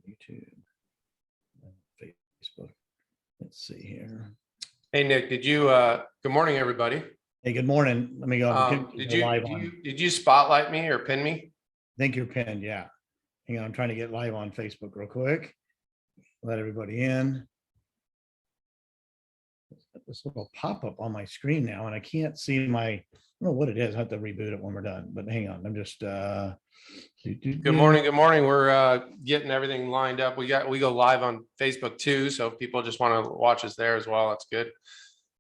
YouTube, Facebook. Let's see here. Hey, Nick, did you, good morning, everybody. Hey, good morning. Let me go. Did you spotlight me or pin me? I think you're pinned. Yeah. Hang on. I'm trying to get live on Facebook real quick. Let everybody in. This little pop-up on my screen now, and I can't see I don't know what it is. I have to reboot it when we're done, but hang on. I'm just, Good morning. Good morning. We're getting everything lined up. We go live on Facebook too. So if people just want to watch us there as well, that's good.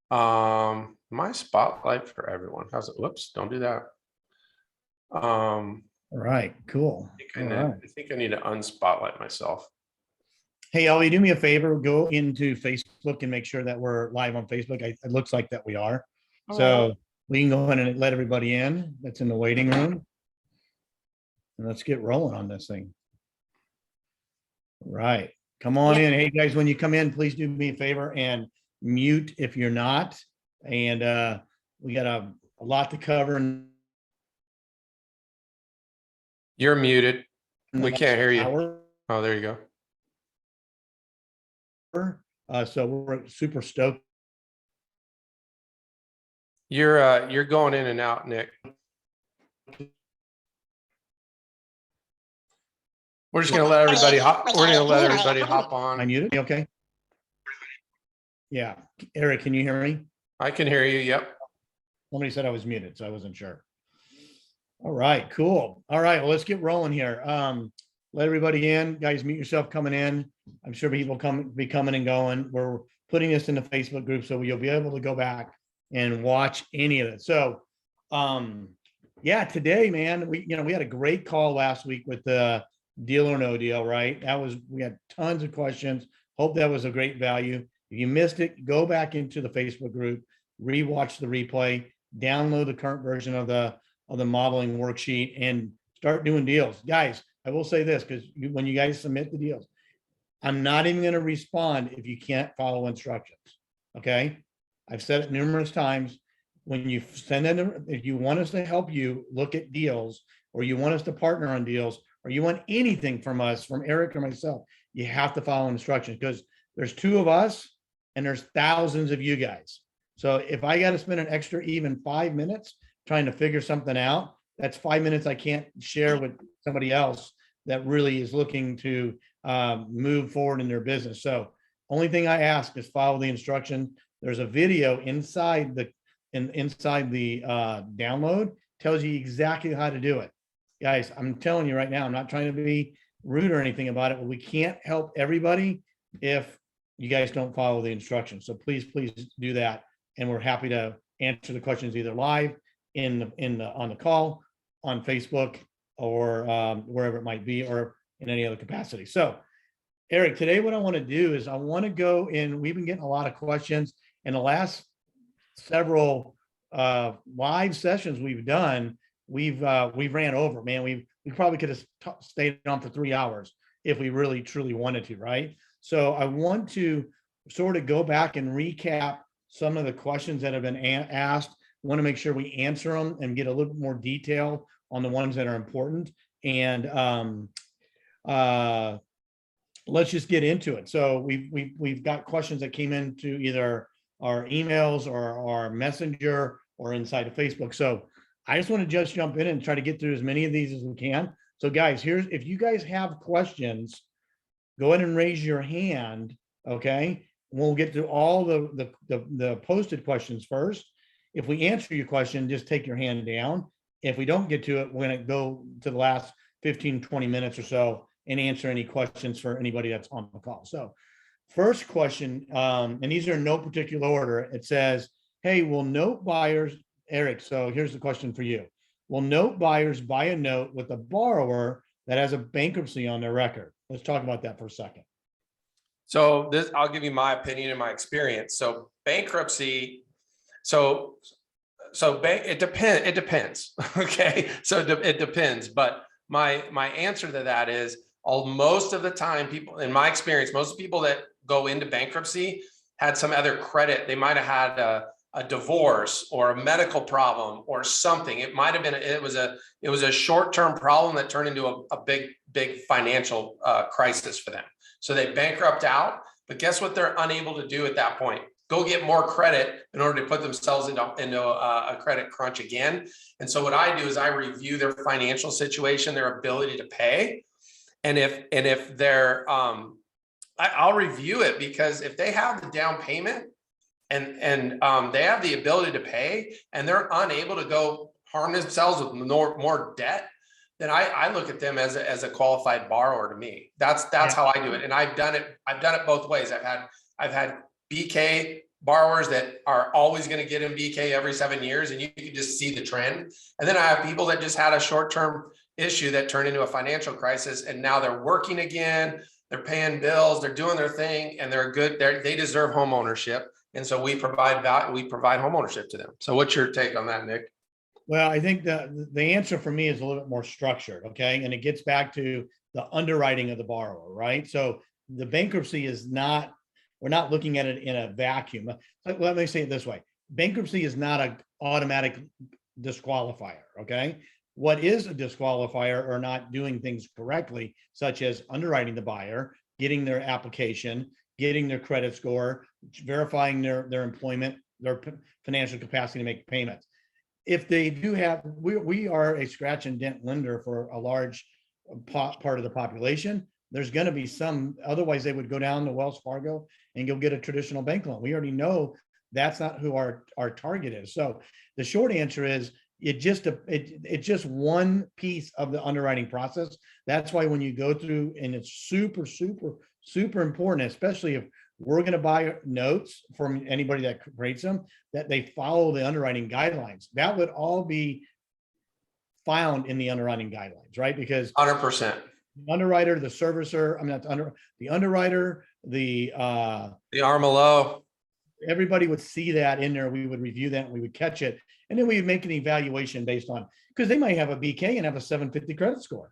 My spotlight for everyone. How's it? Whoops, don't do that. All right, cool. I think I need to unspotlight myself. Hey, Ellie, do me a favor, go into Facebook and make sure that we're live on Facebook. It looks like that we are. So we can go ahead and let everybody in that's in the waiting room. And let's get rolling on this thing. Right. Come on in. Hey guys, when you come in, please do me a favor and mute if you're not. And we got a lot to cover. You're muted. We can't hear you. Oh, there you go. So we're super stoked. You're going in and out, Nick. We're just gonna let everybody hop. We're gonna let everybody hop on. I muted. Okay. Yeah, Eric, can you hear me? I can hear you. Yep. Somebody said I was muted, so I wasn't sure. All right, cool. All right, well, let's get rolling here. Let everybody in, guys. Mute yourself coming in. I'm sure people be coming and going. We're putting this in the Facebook group, so you'll be able to go back and watch any of it. So, yeah, today, man, we had a great call last week with the deal or no deal, right? We had tons of questions. Hope that was a great value. If you missed it, go back into the Facebook group, rewatch the replay, download the current version of the modeling worksheet, and start doing deals, guys. I will say this, because when you guys submit the deals, I'm not even going to respond if you can't follow instructions. Okay. I've said it numerous times. When you send in, if you want us to help you look at deals, or you want us to partner on deals, or you want anything from us, from Eric or myself, you have to follow instructions, because there's 2 of us and there's thousands of you guys. So if I got to spend an extra even 5 minutes trying to figure something out, that's 5 minutes I can't share with somebody else that really is looking to move forward in their business. So only thing I ask is follow the instructions. There's a video inside the download, tells you exactly how to do it. Guys, I'm telling you right now, I'm not trying to be rude or anything about it, but we can't help everybody if you guys don't follow the instructions. So please do that. And we're happy to answer the questions either live on the call, on Facebook, or wherever it might be, or in any other capacity. So Eric, today what I want to do is I want to go in. We've been getting a lot of questions in the last several live sessions we've done. We've ran over, man. We probably could have stayed on for 3 hours if we really truly wanted to, right? So I want to sort of go back and recap some of the questions that have been asked. I want to make sure we answer them and get a little bit more detail on the ones that are important. And let's just get into it. So we've got questions that came into either our emails or our messenger or inside of Facebook. So I just want to just jump in and try to get through as many of these as we can. So guys, if you guys have questions, go ahead and raise your hand. Okay. We'll get through all the posted questions first. If we answer your question, just take your hand down. If we don't get to it, we're going to go to the last 15, 20 minutes or so and answer any questions for anybody that's on the call. So first question, and these are in no particular order. It says, hey, will note buyers, Eric, so here's the question for you. Will note buyers buy a note with a borrower that has a bankruptcy on their record? Let's talk about that for a second. So I'll give you my opinion and my experience. So bankruptcy, it depends. Okay. So it depends. But my answer to that is most of the time, people, in my experience, most people that go into bankruptcy had some other credit. They might've had a a divorce or a medical problem or something. It might have been, it was a short-term problem that turned into a big financial crisis for them. So they bankrupt out, but guess what they're unable to do at that point? Go get more credit in order to put themselves into a credit crunch again. And so what I do is I review their financial situation, their ability to pay. And if they're, I'll review it, because if they have the down payment and they have the ability to pay and they're unable to go harm themselves with more debt, then I look at them as a qualified borrower to me. That's how I do it. And I've done it both ways. I've had BK borrowers that are always going to get in BK every 7 years, and you can just see the trend. And then I have people that just had a short-term issue that turned into a financial crisis, and now they're working again, they're paying bills, they're doing their thing, and they deserve home ownership. And so we provide home ownership to them. So what's your take on that, Nick? Well, I think the answer for me is a little bit more structured, okay? And it gets back to the underwriting of the borrower, right? So the bankruptcy is not, we're not looking at it in a vacuum. Let me say it this way. Bankruptcy is not an automatic disqualifier, okay? What is a disqualifier or not doing things correctly, such as underwriting the buyer, getting their application, getting their credit score, verifying their employment, their financial capacity to make payments. If they do have, we are a scratch and dent lender for a large part of the population. There's going to be some, otherwise they would go down to Wells Fargo and go get a traditional bank loan. We already know that's not who our target is. So the short answer is it's just one piece of the underwriting process. That's why when you go through, and it's super, super, super important, especially if we're going to buy notes from anybody that creates them, that they follow the underwriting guidelines. That would all be found in the underwriting guidelines, right? Because 100%. the underwriter, the servicer, I mean, the underwriter, the Armalo, everybody would see that in there. We would review that and we would catch it. And then we would make an evaluation based on, because they might have a BK and have a 750 credit score.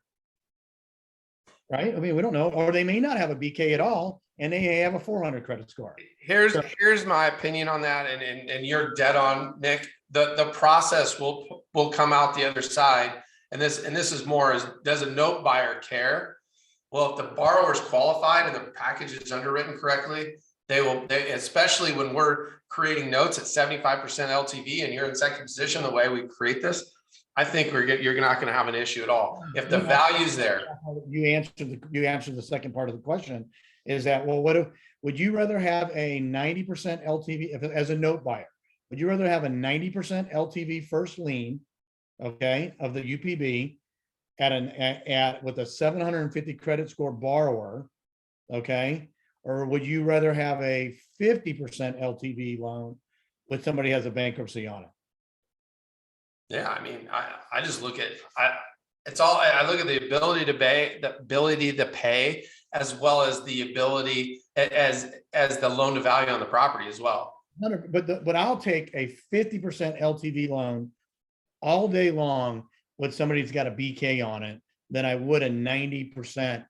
Right? I mean, we don't know, or they may not have a BK at all, and they have a 400 credit score. Here's my opinion on that, and you're dead on, Nick. The process will come out the other side, and this is more as, does a note buyer care? Well, if the borrower is qualified and the package is underwritten correctly, they especially when we're creating notes at 75% LTV and you're in second position the way we create this, I think you're not going to have an issue at all if the value's there. You answered the second part of the question, is that, well, would you rather have a 90% LTV as a note buyer? Would you rather have a 90% LTV first lien, okay, of the UPB with a 750 credit score borrower, okay, or would you rather have a 50% LTV loan with somebody who has a bankruptcy on it? Yeah, I mean, I just look at I look at the ability to pay, as well as the ability as the loan to value on the property as well. But I'll take a 50% LTV loan all day long with somebody who's got a BK on it than I would a 90%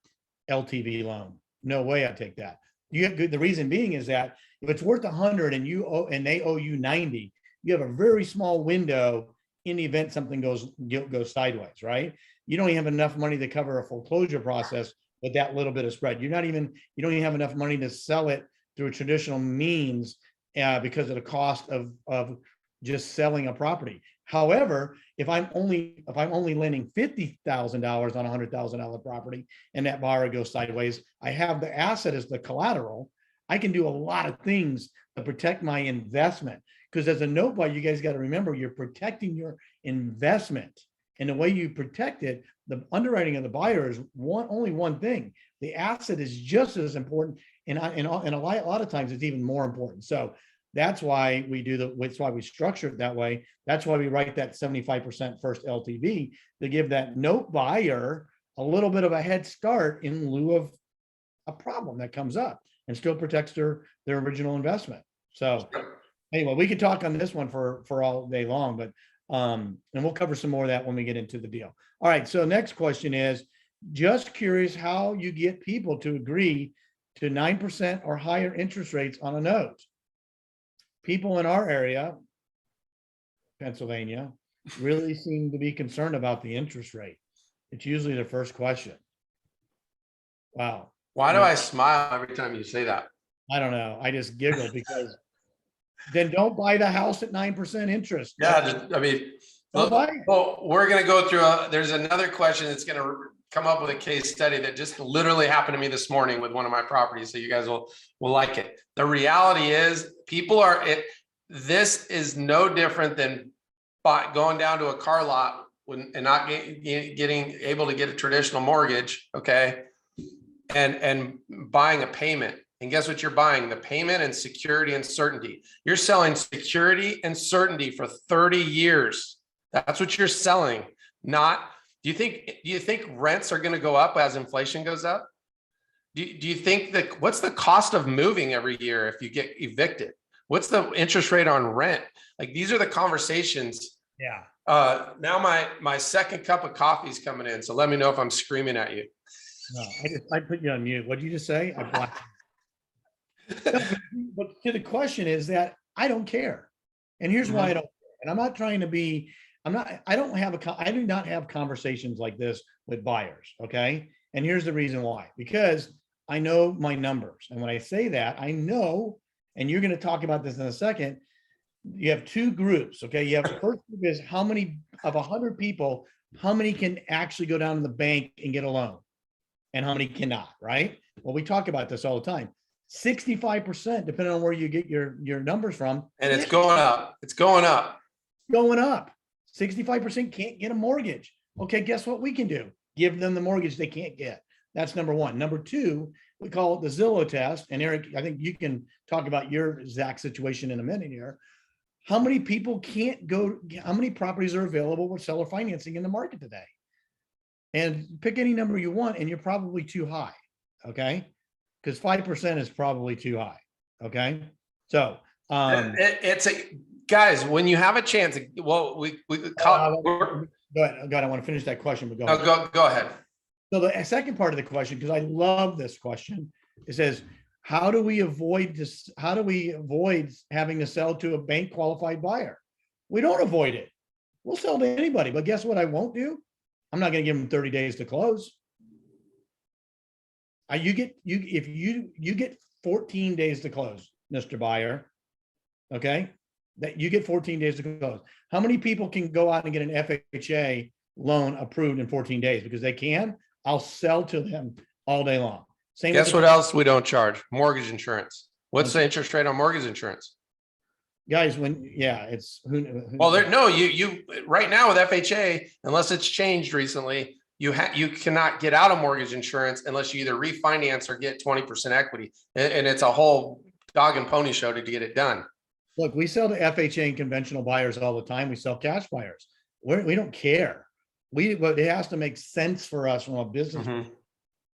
LTV loan. No way I'd take that. The reason being is that if it's worth 100 and they owe you 90, you have a very small window in the event something goes sideways, right? You don't even have enough money to cover a foreclosure process with that little bit of spread. You don't even have enough money to sell it through traditional means because of the cost of just selling a property. However, if I'm only lending $50,000 on a $100,000 property and that borrower goes sideways, I have the asset as the collateral. I can do a lot of things to protect my investment. Because as a note buyer, you guys got to remember, you're protecting your investment. And the way you protect it, the underwriting of the buyer is only one thing. The asset is just as important. And a lot of times it's even more important. So that's why we that's why we structure it that way. That's why we write that 75% first LTV to give that note buyer a little bit of a head start in lieu of a problem that comes up, and still protects their original investment. So anyway, we could talk on this one for all day long, but and we'll cover some more of that when we get into the deal. All right. So next question is, just curious how you get people to agree to 9% or higher interest rates on a note. People in our area, Pennsylvania, really seem to be concerned about the interest rate. It's usually the first question. Wow. Why do I smile every time you say that? I don't know. I just giggle because then don't buy the house at 9% interest. Yeah, I mean, Don't buy it. well, we're gonna go through there's another question that's gonna come up with a case study that just literally happened to me this morning with one of my properties, so you guys will like it. The reality is this is no different than going down to a car lot and not getting able to get a traditional mortgage, okay? And buying a payment. And guess what you're buying? The payment and security and certainty. You're selling security and certainty for 30 years. That's what you're selling. Not, do you think rents are going to go up as inflation goes up? Do you think that what's the cost of moving every year if you get evicted? What's the interest rate on rent? Like, these are the conversations. Yeah. Now my second cup of coffee is coming in. So let me know if I'm screaming at you. No, I put you on mute. What did you just say? I blocked you. No, but to the question is that I don't care. And here's why I don't care. And I'm not trying to be, I do not have conversations like this with buyers. Okay. And here's the reason why, because I know my numbers. And when I say that, I know, and you're going to talk about this in a second, you have two groups. Okay. You have the first group is how many of 100 people, how many can actually go down to the bank and get a loan? And how many cannot, right? Well, we talk about this all the time. 65%, depending on where you get your numbers from. And it's going up. It's going up. Going up. 65% can't get a mortgage. Okay, guess what we can do? Give them the mortgage they can't get. That's number one. Number two, we call it the Zillow test. And Eric, I think you can talk about your exact situation in a minute here. How many people can't go, how many properties are available with seller financing in the market today? And pick any number you want, and you're probably too high, okay? Because 5% is probably too high, okay? So it's guys, when you have a chance, well, go ahead. I want to finish that question, but go ahead. So the second part of the question, because I love this question, it says, how do we avoid this? How do we avoid having to sell to a bank qualified buyer? We don't avoid it. We'll sell to anybody, but guess what I won't do? I'm not going to give them 30 days to close. If you get 14 days to close, Mr. Buyer, okay, that you get 14 days to close. How many people can go out and get an FHA loan approved in 14 days? Because they can, I'll sell to them all day long. Same. Guess what else we don't charge? Mortgage insurance. What's the interest rate on mortgage insurance? Guys, it's well, you right now with FHA, unless it's changed recently, you cannot get out of mortgage insurance unless you either refinance or get 20% equity, and it's a whole dog and pony show to get it done. Look, we sell to FHA and conventional buyers all the time. We sell cash buyers. We don't care. But it has to make sense for us from a business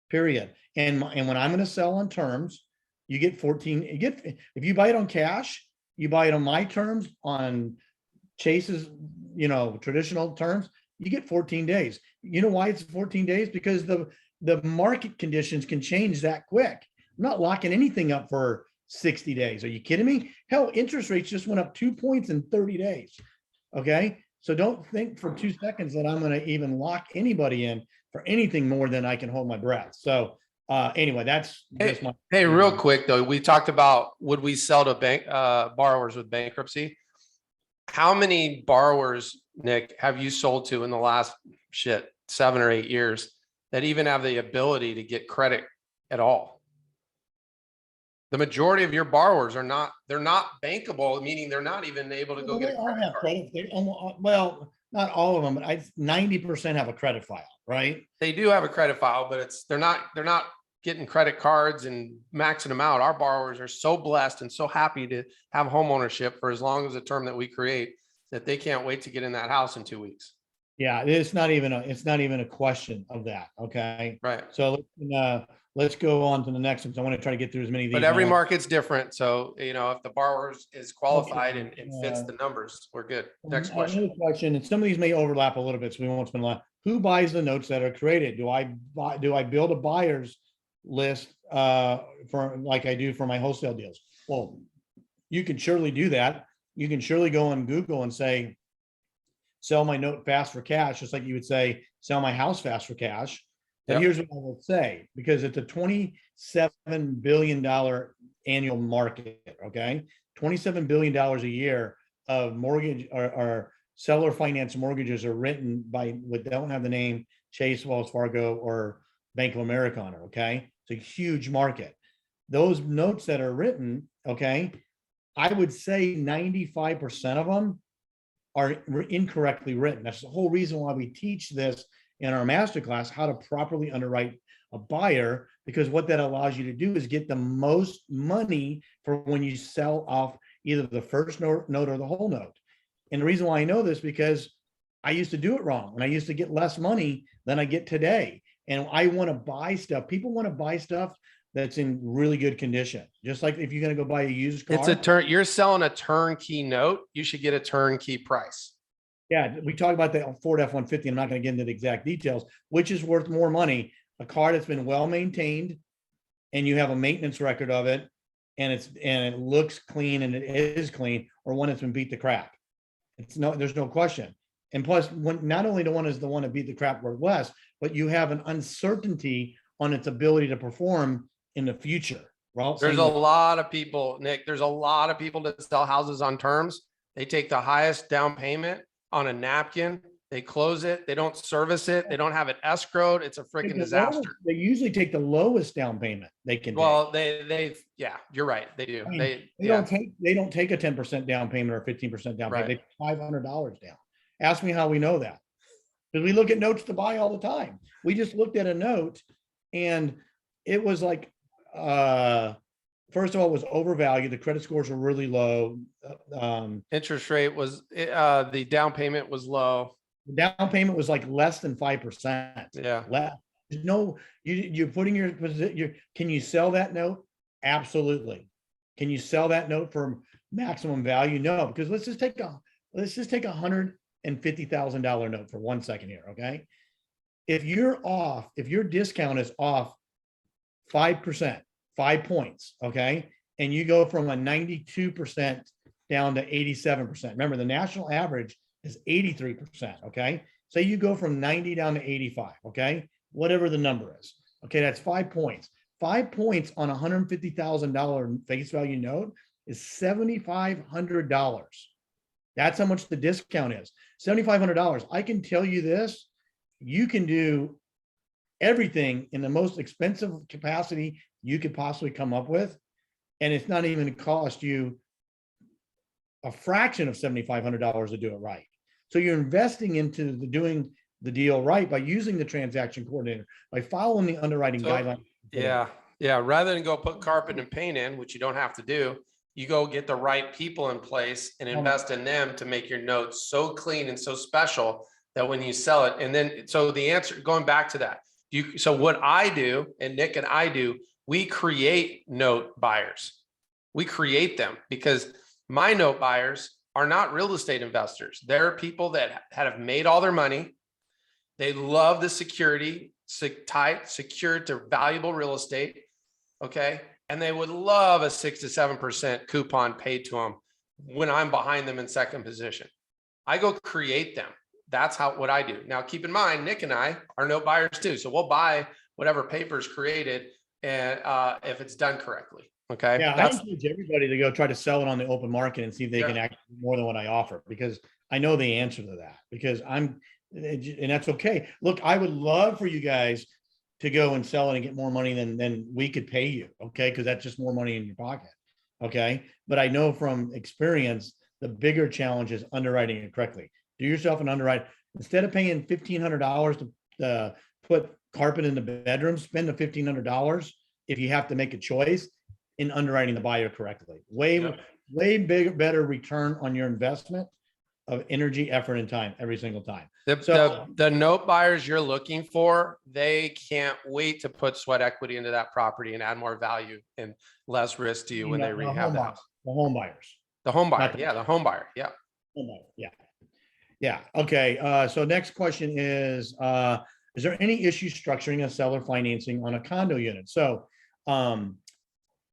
period. And when I'm going to sell on terms, you get 14. If you buy it on cash, you buy it on my terms, on Chase's, traditional terms, you get 14 days. You know why it's 14 days? Because the market conditions can change that quick. I'm not locking anything up for 60 days. Are you kidding me? Hell, interest rates just went up 2 points in 30 days. Okay. So don't think for 2 seconds that I'm going to even lock anybody in for anything more than I can hold my breath. So anyway, that's just my. Hey, real quick though, we talked about, would we sell to bank borrowers with bankruptcy? How many borrowers, Nick, have you sold to in the last 7 or 8 years that even have the ability to get credit at all? The majority of your borrowers they're not bankable, meaning they're not even able to go get a credit card. Well, not all of them, but 90% have a credit file, right? They do have a credit file, but they're not getting credit cards and maxing them out. Our borrowers are so blessed and so happy to have home ownership for as long as the term that we create that they can't wait to get in that house in 2 weeks. Yeah, it's not even a question of that. Okay. Right. So let's go on to the next one. So I want to try to get through as many of these. But every market's different. So, if the borrower is qualified and fits the numbers, we're good. Next question. Another question, and some of these may overlap a little bit, so we won't spend a lot. Who buys the notes that are created? Do I build a buyer's list for like I do for my wholesale deals? Well, you can surely do that. You can surely go on Google and say, sell my note fast for cash, just like you would say, sell my house fast for cash. But Yep. here's what I will say, because it's a $27 billion annual market, okay? $27 billion a year of mortgage or seller finance mortgages are written by what don't have the name Chase, Wells Fargo, or Bank of America on it, okay? It's a huge market. Those notes that are written, okay, I would say 95% of them are incorrectly written. That's the whole reason why we teach this in our masterclass, how to properly underwrite a buyer, because what that allows you to do is get the most money for when you sell off either the first note or the whole note. And the reason why I know this, because I used to do it wrong, and I used to get less money than I get today. And I want to buy stuff. People want to buy stuff that's in really good condition. Just like if you're going to go buy a used car. You're selling a turnkey note. You should get a turnkey price. Yeah, we talked about the Ford F-150. I'm not going to get into the exact details, which is worth more money. A car that's been well maintained, and you have a maintenance record of it, and it looks clean, and it is clean, or one that's been beat to crap. There's no question. And plus, not only the one is the one that beat the crap worth less, but you have an uncertainty on its ability to perform in the future. Well, there's a lot of people, Nick. There's a lot of people that sell houses on terms. They take the highest down payment on a napkin. They close it. They don't service it. They don't have it escrowed. It's a freaking disaster. They usually take the lowest down payment they can. Well, yeah, you're right. They do. I mean, they don't take a 10% down payment or 15% down payment. They take $500 down. Ask me how we know that. Because we look at notes to buy all the time. We just looked at a note, and it was like, first of all, it was overvalued. The credit scores were really low. Interest rate was, the down payment was low. The down payment was like less than 5%. Yeah. You're putting can you sell that note? Absolutely. Can you sell that note for maximum value? No, because let's just take a $150,000 note for 1 second here. Okay. If your discount is off 5%, 5 points, okay, and you go from a 92% down to 87%. Remember, the national average is 83%, okay? Say you go from 90 down to 85, okay? Whatever the number is. Okay, that's 5 points. 5 points on a $150,000 face value note is $7,500. That's how much the discount is. $7,500. I can tell you this, you can do everything in the most expensive capacity you could possibly come up with, and it's not even cost you a fraction of $7,500 to do it right. So you're investing into doing the deal right by using the transaction coordinator, by following the underwriting guidelines. Yeah. Rather than go put carpet and paint in, which you don't have to do, you go get the right people in place and invest in them to make your notes so clean and so special that when you sell it, and then, so the answer, going back to that, so what I do, and Nick and I do, we create note buyers. We create them because my note buyers are not real estate investors. They're people that have made all their money. They love the security, tight, secured to valuable real estate. Okay. And they would love a 6 to 7% coupon paid to them when I'm behind them in second position. I go create them. That's what I do. Now, keep in mind, Nick and I are note buyers too. So we'll buy whatever paper's created, and if it's done correctly. Okay. Yeah, I encourage everybody to go try to sell it on the open market and see if they can act more than what I offer, because I know the answer to that, because and that's okay. Look, I would love for you guys to go and sell it and get more money than we could pay you. Okay. Cause that's just more money in your pocket. Okay. But I know from experience, the bigger challenge is underwriting it correctly. Do yourself an underwrite. Instead of paying $1,500 to put carpet in the bedroom, spend the $1,500 if you have to make a choice in underwriting the buyer correctly. Way bigger, better return on your investment of energy, effort, and time every single time. The note buyers you're looking for, they can't wait to put sweat equity into that property and add more value and less risk to you when they rehab the house. The home buyers. The home buyer. Yeah. The home buyer. Yeah. Home buyer. Yeah. Yeah. Okay. So next question is there any issue structuring a seller financing on a condo unit? So,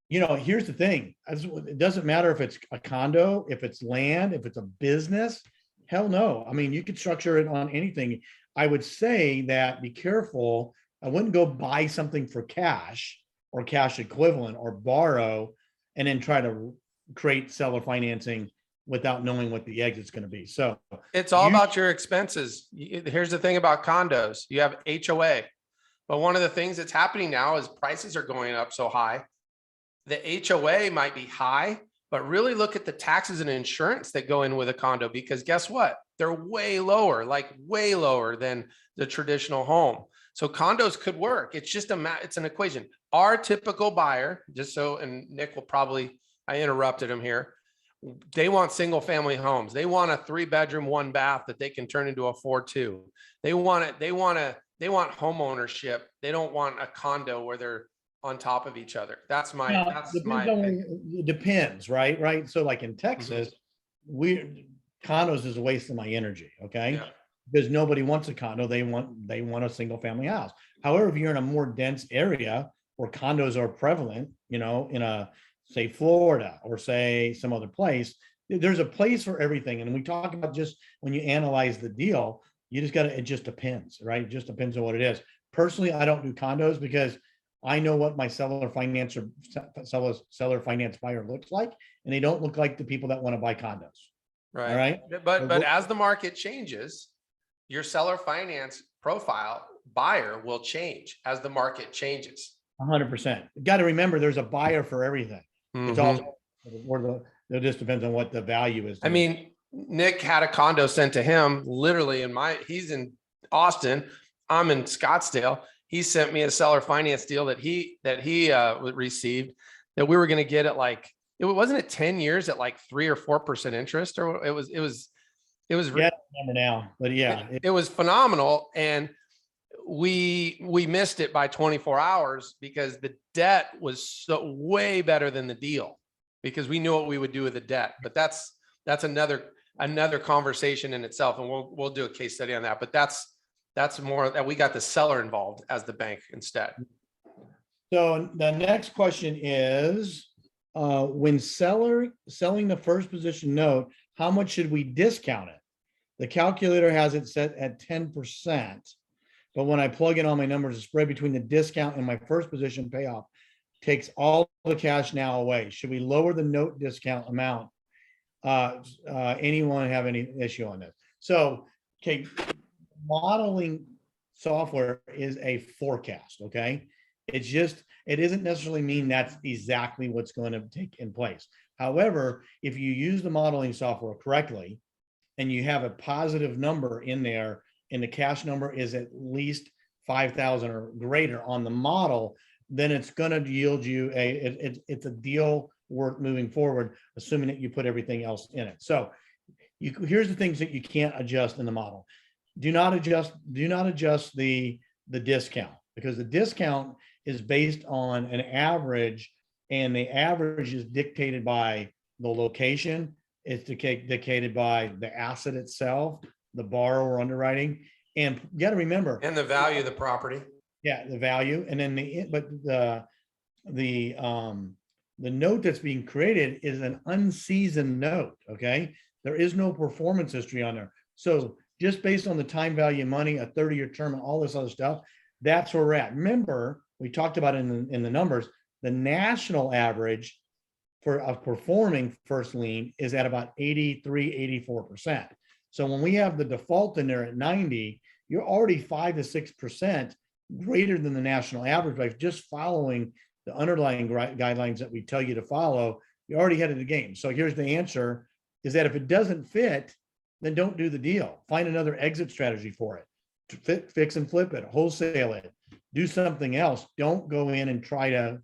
here's the thing. It doesn't matter if it's a condo, if it's land, if it's a business, Hell no. I mean, you could structure it on anything. I would say that be careful. I wouldn't go buy something for cash or cash equivalent or borrow and then try to create seller financing without knowing what the exit's going to be. So It's all you, about your expenses. Here's the thing about condos. You have HOA, but one of the things that's happening now is prices are going up so high. The HOA might be high, but really look at the taxes and insurance that go in with a condo, because guess what? They're way lower, like way lower than the traditional home. So condos could work. It's just it's an equation. Our typical buyer, just so, and Nick will probably, I interrupted him here. They want single family homes. They want a 3-bedroom, 1-bath that they can turn into a 4-2. They want it. They want home ownership. They don't want a condo where they're on top of each other. That's my opinion. it depends, right? Right. So like in Texas, condos is a waste of my energy. Okay. Yeah. Because nobody wants a condo. They want a single family house. However, if you're in a more dense area where condos are prevalent, in a, say, Florida or say some other place, there's a place for everything. And we talk about, just when you analyze the deal, you just it just depends, right? It just depends on what it is. Personally, I don't do condos because I know what my seller finance buyer looks like, and they don't look like the people that want to buy condos. Right. All right. But as the market changes, your seller finance profile buyer will change as the market changes. 100%. Got to remember, there's a buyer for everything. It's also, it just depends on what the value is. I mean, Nick had a condo sent to him literally he's in Austin. I'm in Scottsdale. He sent me a seller finance deal that he received that we were going to get at it wasn't at 10 years at like 3 or 4% interest, or it was yeah, I remember now, but yeah, it was phenomenal. And we missed it by 24 hours because the debt was so way better than the deal, because we knew what we would do with the debt. But that's another conversation in itself. And we'll do a case study on that, but that's more that we got the seller involved as the bank instead. So the next question is, when selling the first position note, how much should we discount it? The calculator has it set at 10%, but when I plug in all my numbers, the spread between the discount and my first position payoff takes all the cash now away. Should we lower the note discount amount? Anyone have any issue on this? So, okay, modeling software is a forecast. Okay. It isn't necessarily mean that's exactly what's going to take in place. However, if you use the modeling software correctly and you have a positive number in there and the cash number is at least 5,000 or greater on the model, then it's going to yield you it's a deal worth moving forward, assuming that you put everything else in it. So here's the things that you can't adjust in the model. Do not adjust the discount, because the discount is based on an average, and the average is dictated by the location. It's dictated by the asset itself, the borrower underwriting, and you got to remember, and the value of the property. Yeah, the value, and then the note that's being created is an unseasoned note. Okay, there is no performance history on there, so just based on the time value of money, a 30-year term, and all this other stuff, that's where we're at. Remember, we talked about in the numbers, the national average of performing first lien is at about 83, 84%. So when we have the default in there at 90, you're already 5 to 6% greater than the national average by just following the underlying guidelines that we tell you to follow. You're already ahead of the game. So here's the answer, is that if it doesn't fit, then don't do the deal. Find another exit strategy for it. Fix and flip it, wholesale it, do something else. Don't go in and try to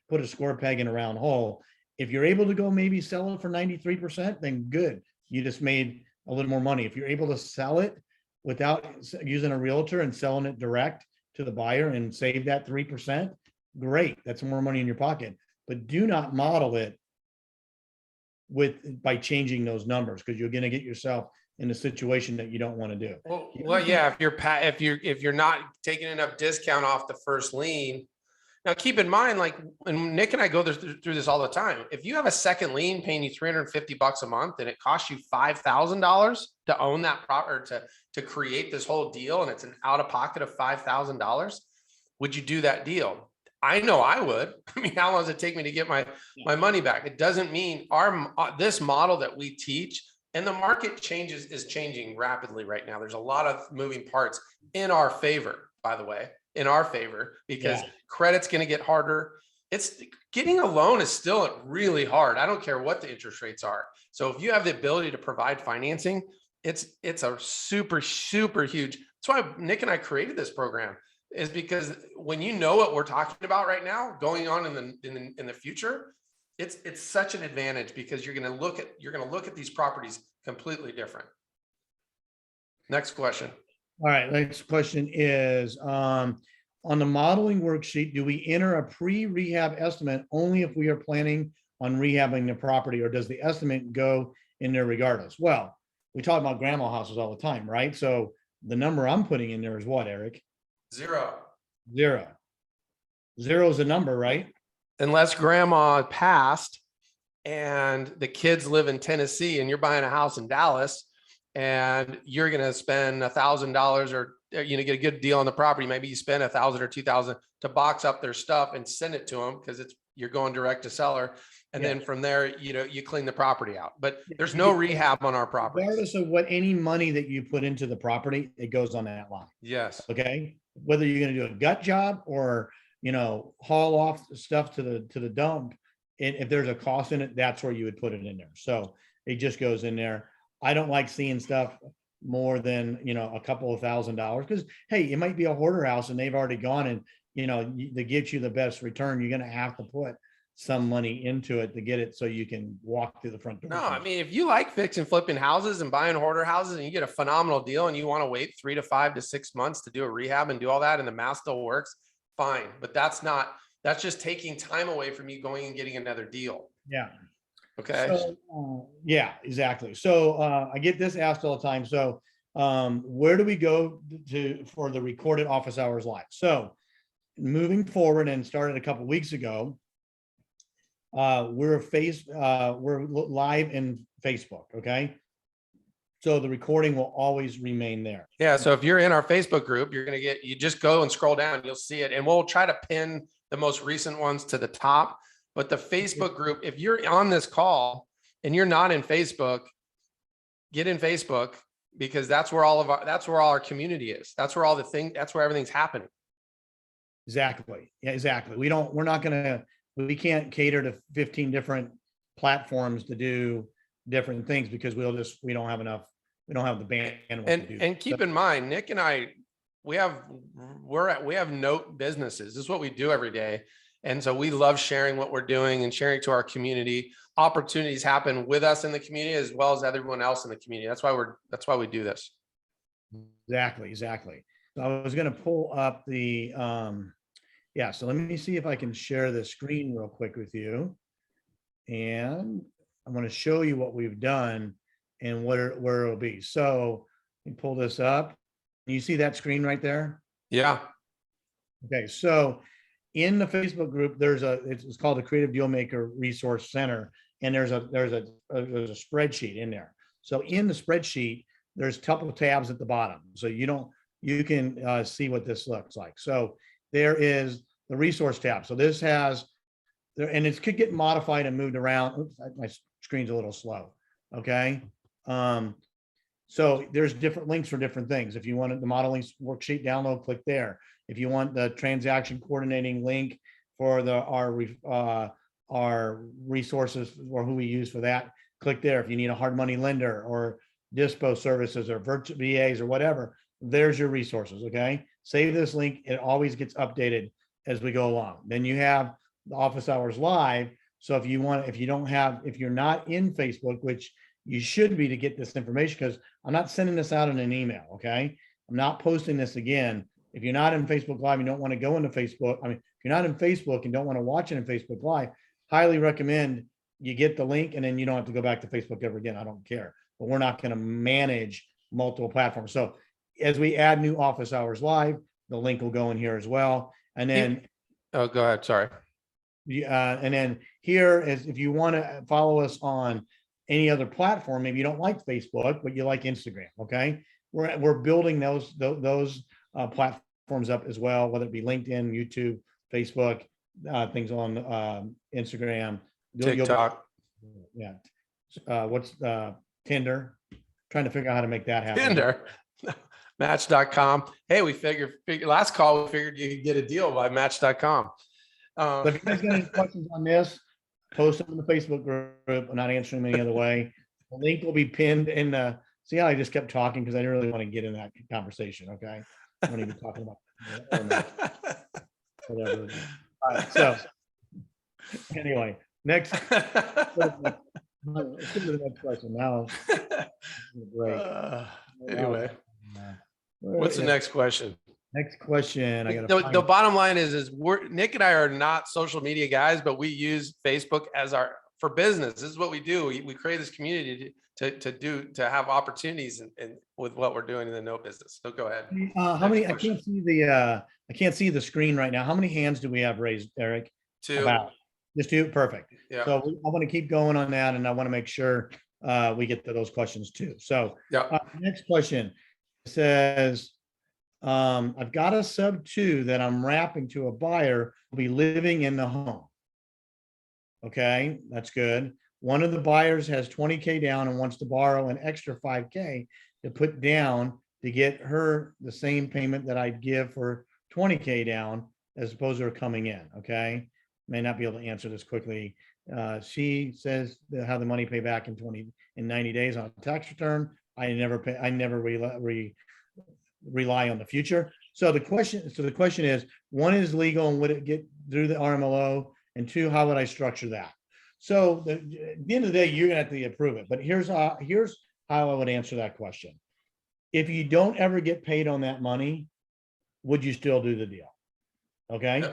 put a square peg in a round hole. If you're able to go maybe sell it for 93%, then good. You just made a little more money. If you're able to sell it without using a realtor and selling it direct to the buyer and save that 3%, great. That's more money in your pocket. But do not model it by changing those numbers, because you're going to get yourself in a situation that you don't want to do. Well, yeah. If you're not taking enough discount off the first lien, Now, keep in mind, like, and Nick and I go through this all the time. If you have a second lien paying you $350 a month and it costs you $5,000 to own that property, or to create this whole deal, and it's an out of pocket of $5,000, would you do that deal? I know I would. I mean, how long does it take me to get my money back? It doesn't mean this model that we teach, and the market is changing rapidly right now. There's a lot of moving parts in our favor, by the way, because credit's going to get harder. It's getting a loan is still really hard. I don't care what the interest rates are. So if you have the ability to provide financing, it's a super, super huge. That's why Nick and I created this program, is because when you know what we're talking about right now going on in the future, it's such an advantage, because you're going to look at these properties completely different. Next question. All right, next question is, on the modeling worksheet, do we enter a pre-rehab estimate only if we are planning on rehabbing the property, or does the estimate go in there regardless? Well, we talk about grandma houses all the time, right? So the number I'm putting in there is what, Eric? Zero. Zero is a number, right? Unless grandma passed and the kids live in Tennessee and you're buying a house in Dallas, and you're going to spend $1,000, or get a good deal on the property. Maybe you spend $1,000 or $2,000 to box up their stuff and send it to them, because you're going direct to seller. And then from there, you clean the property out, but there's no rehab on our property. Regardless of what, any money that you put into the property, it goes on that line. Yes. Okay. Whether you're going to do a gut job or, haul off stuff to the dump, and if there's a cost in it, that's where you would put it in there. So it just goes in there. I don't like seeing stuff more than, a couple of $1,000, because, hey, it might be a hoarder house and they've already gone, and, to get you the best return, you're going to have to put some money into it to get it so you can walk through the front door. No, I mean, if you like fixing flipping houses and buying hoarder houses, and you get a phenomenal deal, and you want to wait 3 to 5 to 6 months to do a rehab and do all that, and the math still works, fine. But that's just taking time away from you going and getting another deal. Yeah. Okay. So, yeah, exactly. So I get this asked all the time. So where do we go for the recorded office hours live? So moving forward, and started a couple of weeks ago, we're live in Facebook. Okay. So the recording will always remain there. Yeah. So if you're in our Facebook group, you just go and scroll down, you'll see it. And we'll try to pin the most recent ones to the top. But the Facebook group, if you're on this call and you're not in Facebook, get in Facebook, because that's where all our community is. That's where that's where everything's happening. Exactly. Yeah, exactly. We can't cater to 15 different platforms to do different things, because we don't have the bandwidth to do. And keep in mind, Nick and I, we have note businesses. This is what we do every day. And so we love sharing what we're doing and sharing to our community. Opportunities happen with us in the community as well as everyone else in the community. That's why we do this. Exactly. So I was going to pull up the, so let me see if I can share the screen real quick with you. And I'm going to show you what we've done and where it'll be. So let me pull this up. You see that screen right there? Yeah. Okay. So in the Facebook group, it's called the Creative Dealmaker Resource Center, and there's a spreadsheet in there. So in the spreadsheet, there's a couple of tabs at the bottom, so you can see what this looks like. So there is the resource tab. So this has there, and it could get modified and moved around. Oops, my screen's a little slow. Okay. So there's different links for different things. If you want the modeling worksheet download, click there. If you want the transaction coordinating link for our resources or who we use for that, click there. If you need a hard money lender or dispo services or virtual VAs or whatever, there's your resources. Okay. Save this link. It always gets updated as we go along. Then you have the office hours live. So if you're not in Facebook, which you should be to get this information, because I'm not sending this out in an email. Okay. I'm not posting this again. If you're not in Facebook Live, you don't want to go into Facebook. If you're not in Facebook and don't want to watch it in Facebook Live, highly recommend you get the link, and then you don't have to go back to Facebook ever again. I don't care, but we're not going to manage multiple platforms. So as we add new office hours live, the link will go in here as well. And then Oh, go ahead. Sorry. And then here is if you want to follow us on any other platform, maybe you don't like Facebook, but you like Instagram. Okay. We're building those platforms up as well, whether it be LinkedIn, YouTube, Facebook, things on Instagram. TikTok. Yeah. What's Tinder? Trying to figure out how to make that happen. Tinder. Match.com. Hey, we figured last call, we figured you could get a deal by Match.com. So if you guys got any questions on this, post them in the Facebook group. I'm not answering them any other way. The link will be pinned in the. See how I just kept talking because I didn't really want to get in that conversation. Okay, I don't even talking about whatever. All right, so anyway, next. Let's get to the next question now. Great. Anyway, what's the next question? Next question. I got the bottom line is Nick and I are not social media guys, but we use Facebook as for business. This is what we do. We create this community to have opportunities and with what we're doing in the note business. So go ahead. How many? I can't see the screen right now. How many hands do we have raised, Eric? 2. Just 2. Perfect. Yeah. So I want to keep going on that, and I want to make sure we get to those questions too. So next question says, I've got a sub 2 that I'm wrapping to a buyer who'll be living in the home. Okay, that's good. One of the buyers has 20K down and wants to borrow an extra 5K to put down to get her the same payment that I'd give for 20K down as opposed to her coming in. Okay, may not be able to answer this quickly. She says how the money pay back in 90 days on a tax return. I never rely on the future. So the question is, 1 is legal and would it get through the RMLO, and 2, how would I structure that? So at the end of the day, you're gonna have to approve it. But here's how I would answer that question. If you don't ever get paid on that money, would you still do the deal? Okay,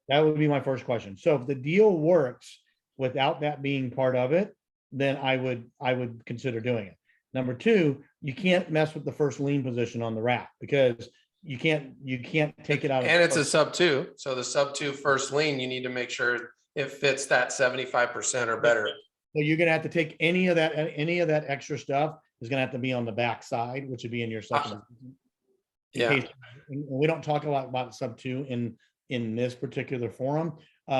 that would be my first question. So if the deal works without that being part of it, then I would consider doing it. Number 2, you can't mess with the first lien position on the wrap because you can't take it out. And it's a sub 2. So the sub 2 first lien, you need to make sure it fits that 75% or better. So you're gonna have to take any of that extra stuff is gonna have to be on the back side, which would be in your second. Yeah. We don't talk a lot about sub 2 in this particular forum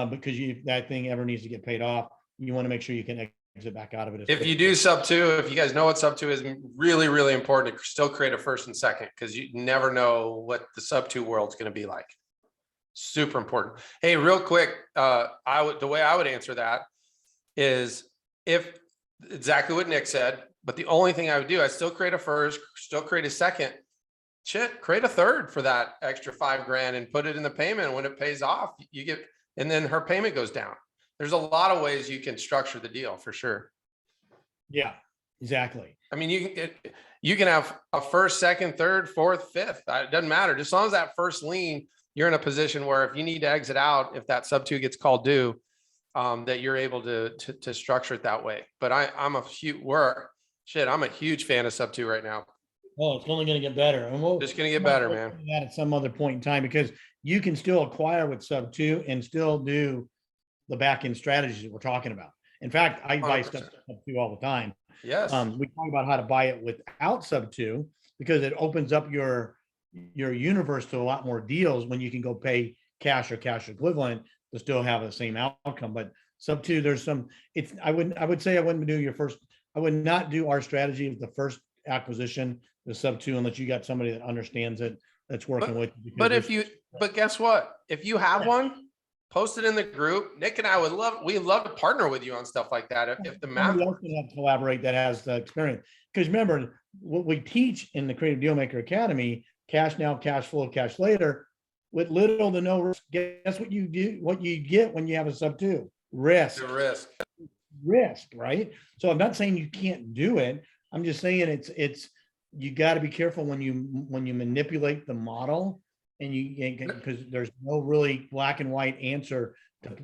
because that thing ever needs to get paid off. You want to make sure you can exit back out of it. If you do sub 2, if you guys know what sub 2 is, really, really important to still create a first and second because you never know what the sub 2 world's going to be like. Super important. Hey, real quick, the way I would answer that is if exactly what Nick said, but the only thing I would do, I still create a first, still create a second. Shit, create a third for that extra $5,000 and put it in the payment. When it pays off, you get, and then her payment goes down. There's a lot of ways you can structure the deal for sure. Yeah, exactly. I mean, you can have a first, second, third, fourth, fifth. It doesn't matter. Just as long as that first lien, you're in a position where if you need to exit out, if that sub 2 gets called due, that you're able to structure it that way. But I'm a huge fan of sub 2 right now. Oh, it's only going to get better, and just going to get better, man. That at some other point in time, because you can still acquire with sub 2 and still do the back end strategies that we're talking about. In fact, I buy stuff sub 2 all the time. Yes. We talk about how to buy it without sub 2 because it opens up your universe to a lot more deals when you can go pay cash or cash equivalent to still have the same outcome. But sub 2, there's some. I would not do our strategy of the first acquisition, the sub 2, unless you got somebody that understands it, that's working with you. But guess what? If you have one, post it in the group. Nick and I we'd love to partner with you on stuff like that. If the math else can have to collaborate that has the experience. Because remember, what we teach in the Creative Dealmaker Academy, cash now, cash flow, cash later, with little to no risk. Guess what you do? What you get when you have a sub 2? Risk. Risk, right? So I'm not saying you can't do it. I'm just saying it's you got to be careful when you manipulate the model, and because there's no really black and white answer to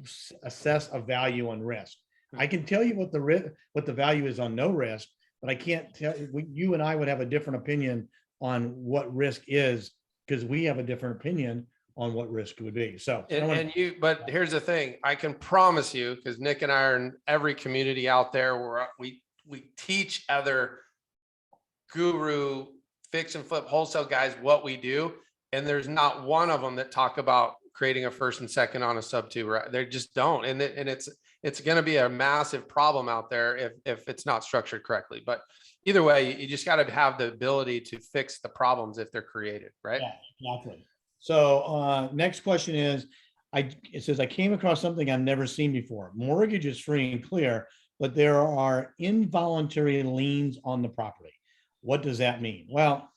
assess a value on risk. I can tell you what the value is on no risk, but I can't tell you and I would have a different opinion on what risk is because we have a different opinion on what risk would be. So I don't wanna- But here's the thing, I can promise you, because Nick and I are in every community out there where we teach other guru fix and flip wholesale guys what we do. And there's not one of them that talk about creating a first and second on a sub two, right? They just don't. And it's going to be a massive problem out there if it's not structured correctly. But either way, you just got to have the ability to fix the problems if they're created, right? Yeah, exactly. So next question is, it says, I came across something I've never seen before. Mortgage is free and clear, but there are involuntary liens on the property. What does that mean? Well,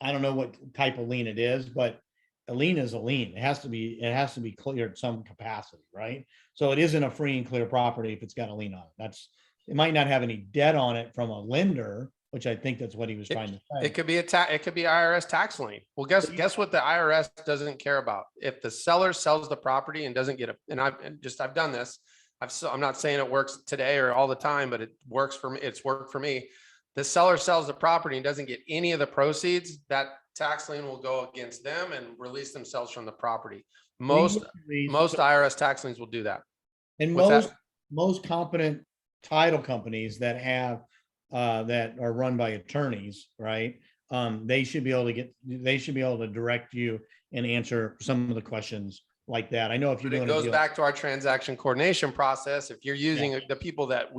I don't know what type of lien it is, but a lien is a lien. It has to be cleared some capacity, right? So it isn't a free and clear property if it's got a lien on it. It might not have any debt on it from a lender, which I think that's what he was trying to say. It could be it could be IRS tax lien. Well, guess what the IRS doesn't care about? If the seller sells the property and doesn't get I've done this. I'm not saying it works today or all the time, but it works for me. It's worked for me. The seller sells the property and doesn't get any of the proceeds, that tax lien will go against them and release themselves from the property. Most IRS tax liens will do that. And most competent title companies that have that are run by attorneys, right? They should be able to direct you and answer some of the questions like that. I know if you're doing it goes back to our transaction coordination process. If you're using the people that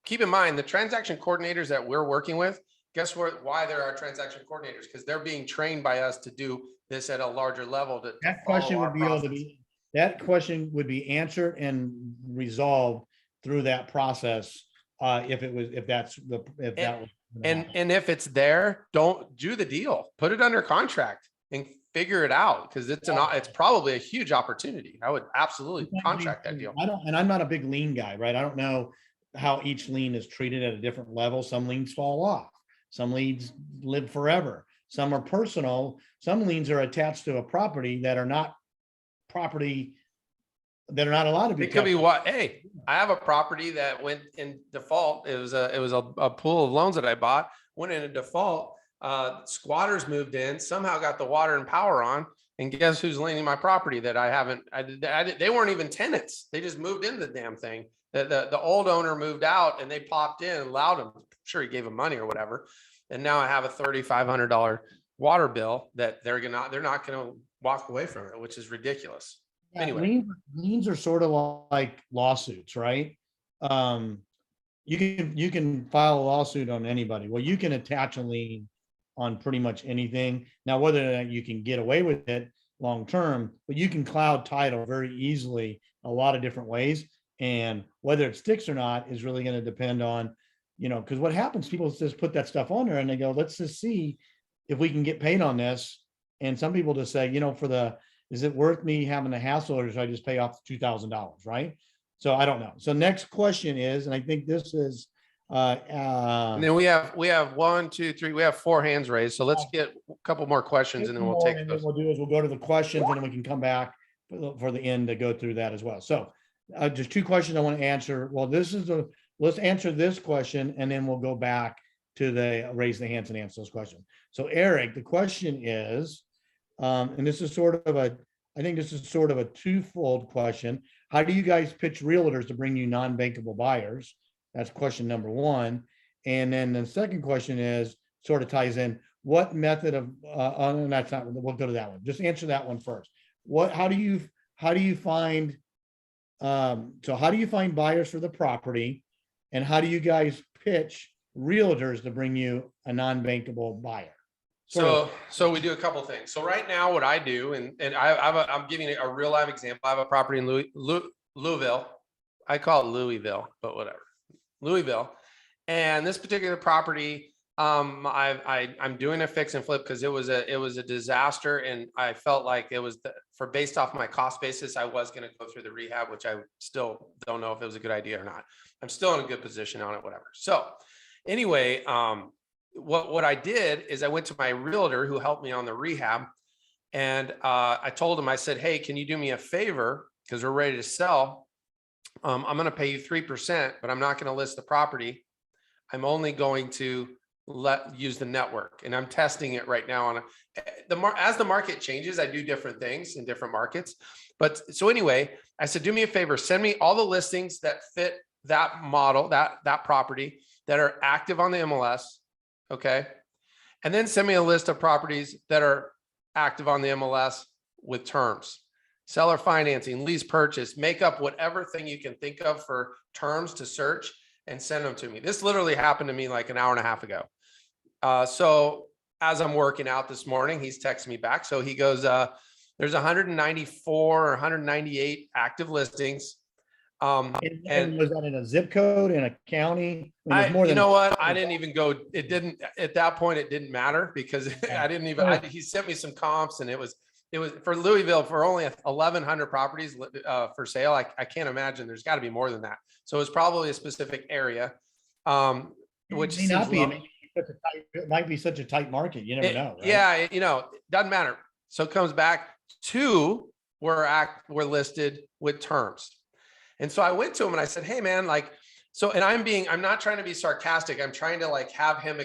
keep in mind, the transaction coordinators that we're working with, guess what? Why there are transaction coordinators? Because they're being trained by us to do this at a larger level. That question would be answered and resolved through that process. If if it's there, don't do the deal. Put it under contract and figure it out, because it's probably a huge opportunity. I would absolutely contract that deal. I'm not a big lien guy, right? I don't know how each lien is treated at a different level. Some liens fall off. Some liens live forever. Some are personal. Some liens are attached to a property that are not property that are not allowed to be. It could be what? Hey, I have a property that went in default. It was a pool of loans that I bought, went in a default. Squatters moved in, somehow got the water and power on. And guess who's leaning my property that they weren't even tenants. They just moved into the damn thing. The old owner moved out and they popped in and allowed him. I'm sure he gave him money or whatever. And now I have a $3,500 water bill that they're not going to walk away from it, which is ridiculous. Yeah, anyway, liens are sort of like lawsuits, right? You can file a lawsuit on anybody. Well, you can attach a lien on pretty much anything. Now, whether or not you can get away with it long term, but you can cloud title very easily a lot of different ways. And whether it sticks or not is really going to depend on, because what happens, people just put that stuff on there and they go, let's just see if we can get paid on this. And some people just say, is it worth me having the hassle, or should I just pay off $2,000, right? So I don't know. So next question is, and I think this is, and then we have 1, 2, 3, we have 4 hands raised. So let's get a couple more questions and then we'll take those. What we'll do is we'll go to the questions and then we can come back for the end to go through that as well. So just 2 questions I want to answer. Well, let's answer this question and then we'll go back to the raise the hands and answer those questions. So Eric, the question is, and this is sort of a twofold question. How do you guys pitch realtors to bring you non-bankable buyers? That's question number 1. And then the second question is sort of ties in what method of, and that's not, we'll go to that one. Just answer that one first. How do you find buyers for the property, and how do you guys pitch realtors to bring you a non-bankable buyer? So we do a couple of things. So right now what I do, and I'm giving a real live example. I have a property in Louisville. I call it Louisville, but whatever. Louisville. And this particular property, I'm doing a fix and flip because it was a disaster. And I felt like it was based off my cost basis, I was going to go through the rehab, which I still don't know if it was a good idea or not. I'm still in a good position on it, whatever. So anyway, what I did is I went to my realtor who helped me on the rehab, and I told him, I said, hey, can you do me a favor? Because we're ready to sell. I'm going to pay you 3%, but I'm not going to list the property. I'm only going to use the network, and I'm testing it right now on as the market changes, I do different things in different markets. But so anyway, I said, do me a favor, send me all the listings that fit that model, that property that are active on the MLS. Okay. And then send me a list of properties that are active on the MLS with terms, seller financing, lease purchase, make up whatever thing you can think of for terms to search and send them to me. This literally happened to me like an hour and a half ago. So as I'm working out this morning, he's texting me back. So he goes, there's 194 or 198 active listings. And was that in a zip code, in a county? You know what? I didn't even go. It didn't at that point. It didn't matter because I didn't even. He sent me some comps, and it was for Louisville for only 1,100 properties for sale. I can't imagine. There's got to be more than that. So it's probably a specific area, which may not be. It might be such a tight market. You never know. Right? Yeah, it doesn't matter. So it comes back to were listed with terms. And so I went to him and I said, hey man, and I'm not trying to be sarcastic. I'm trying to have him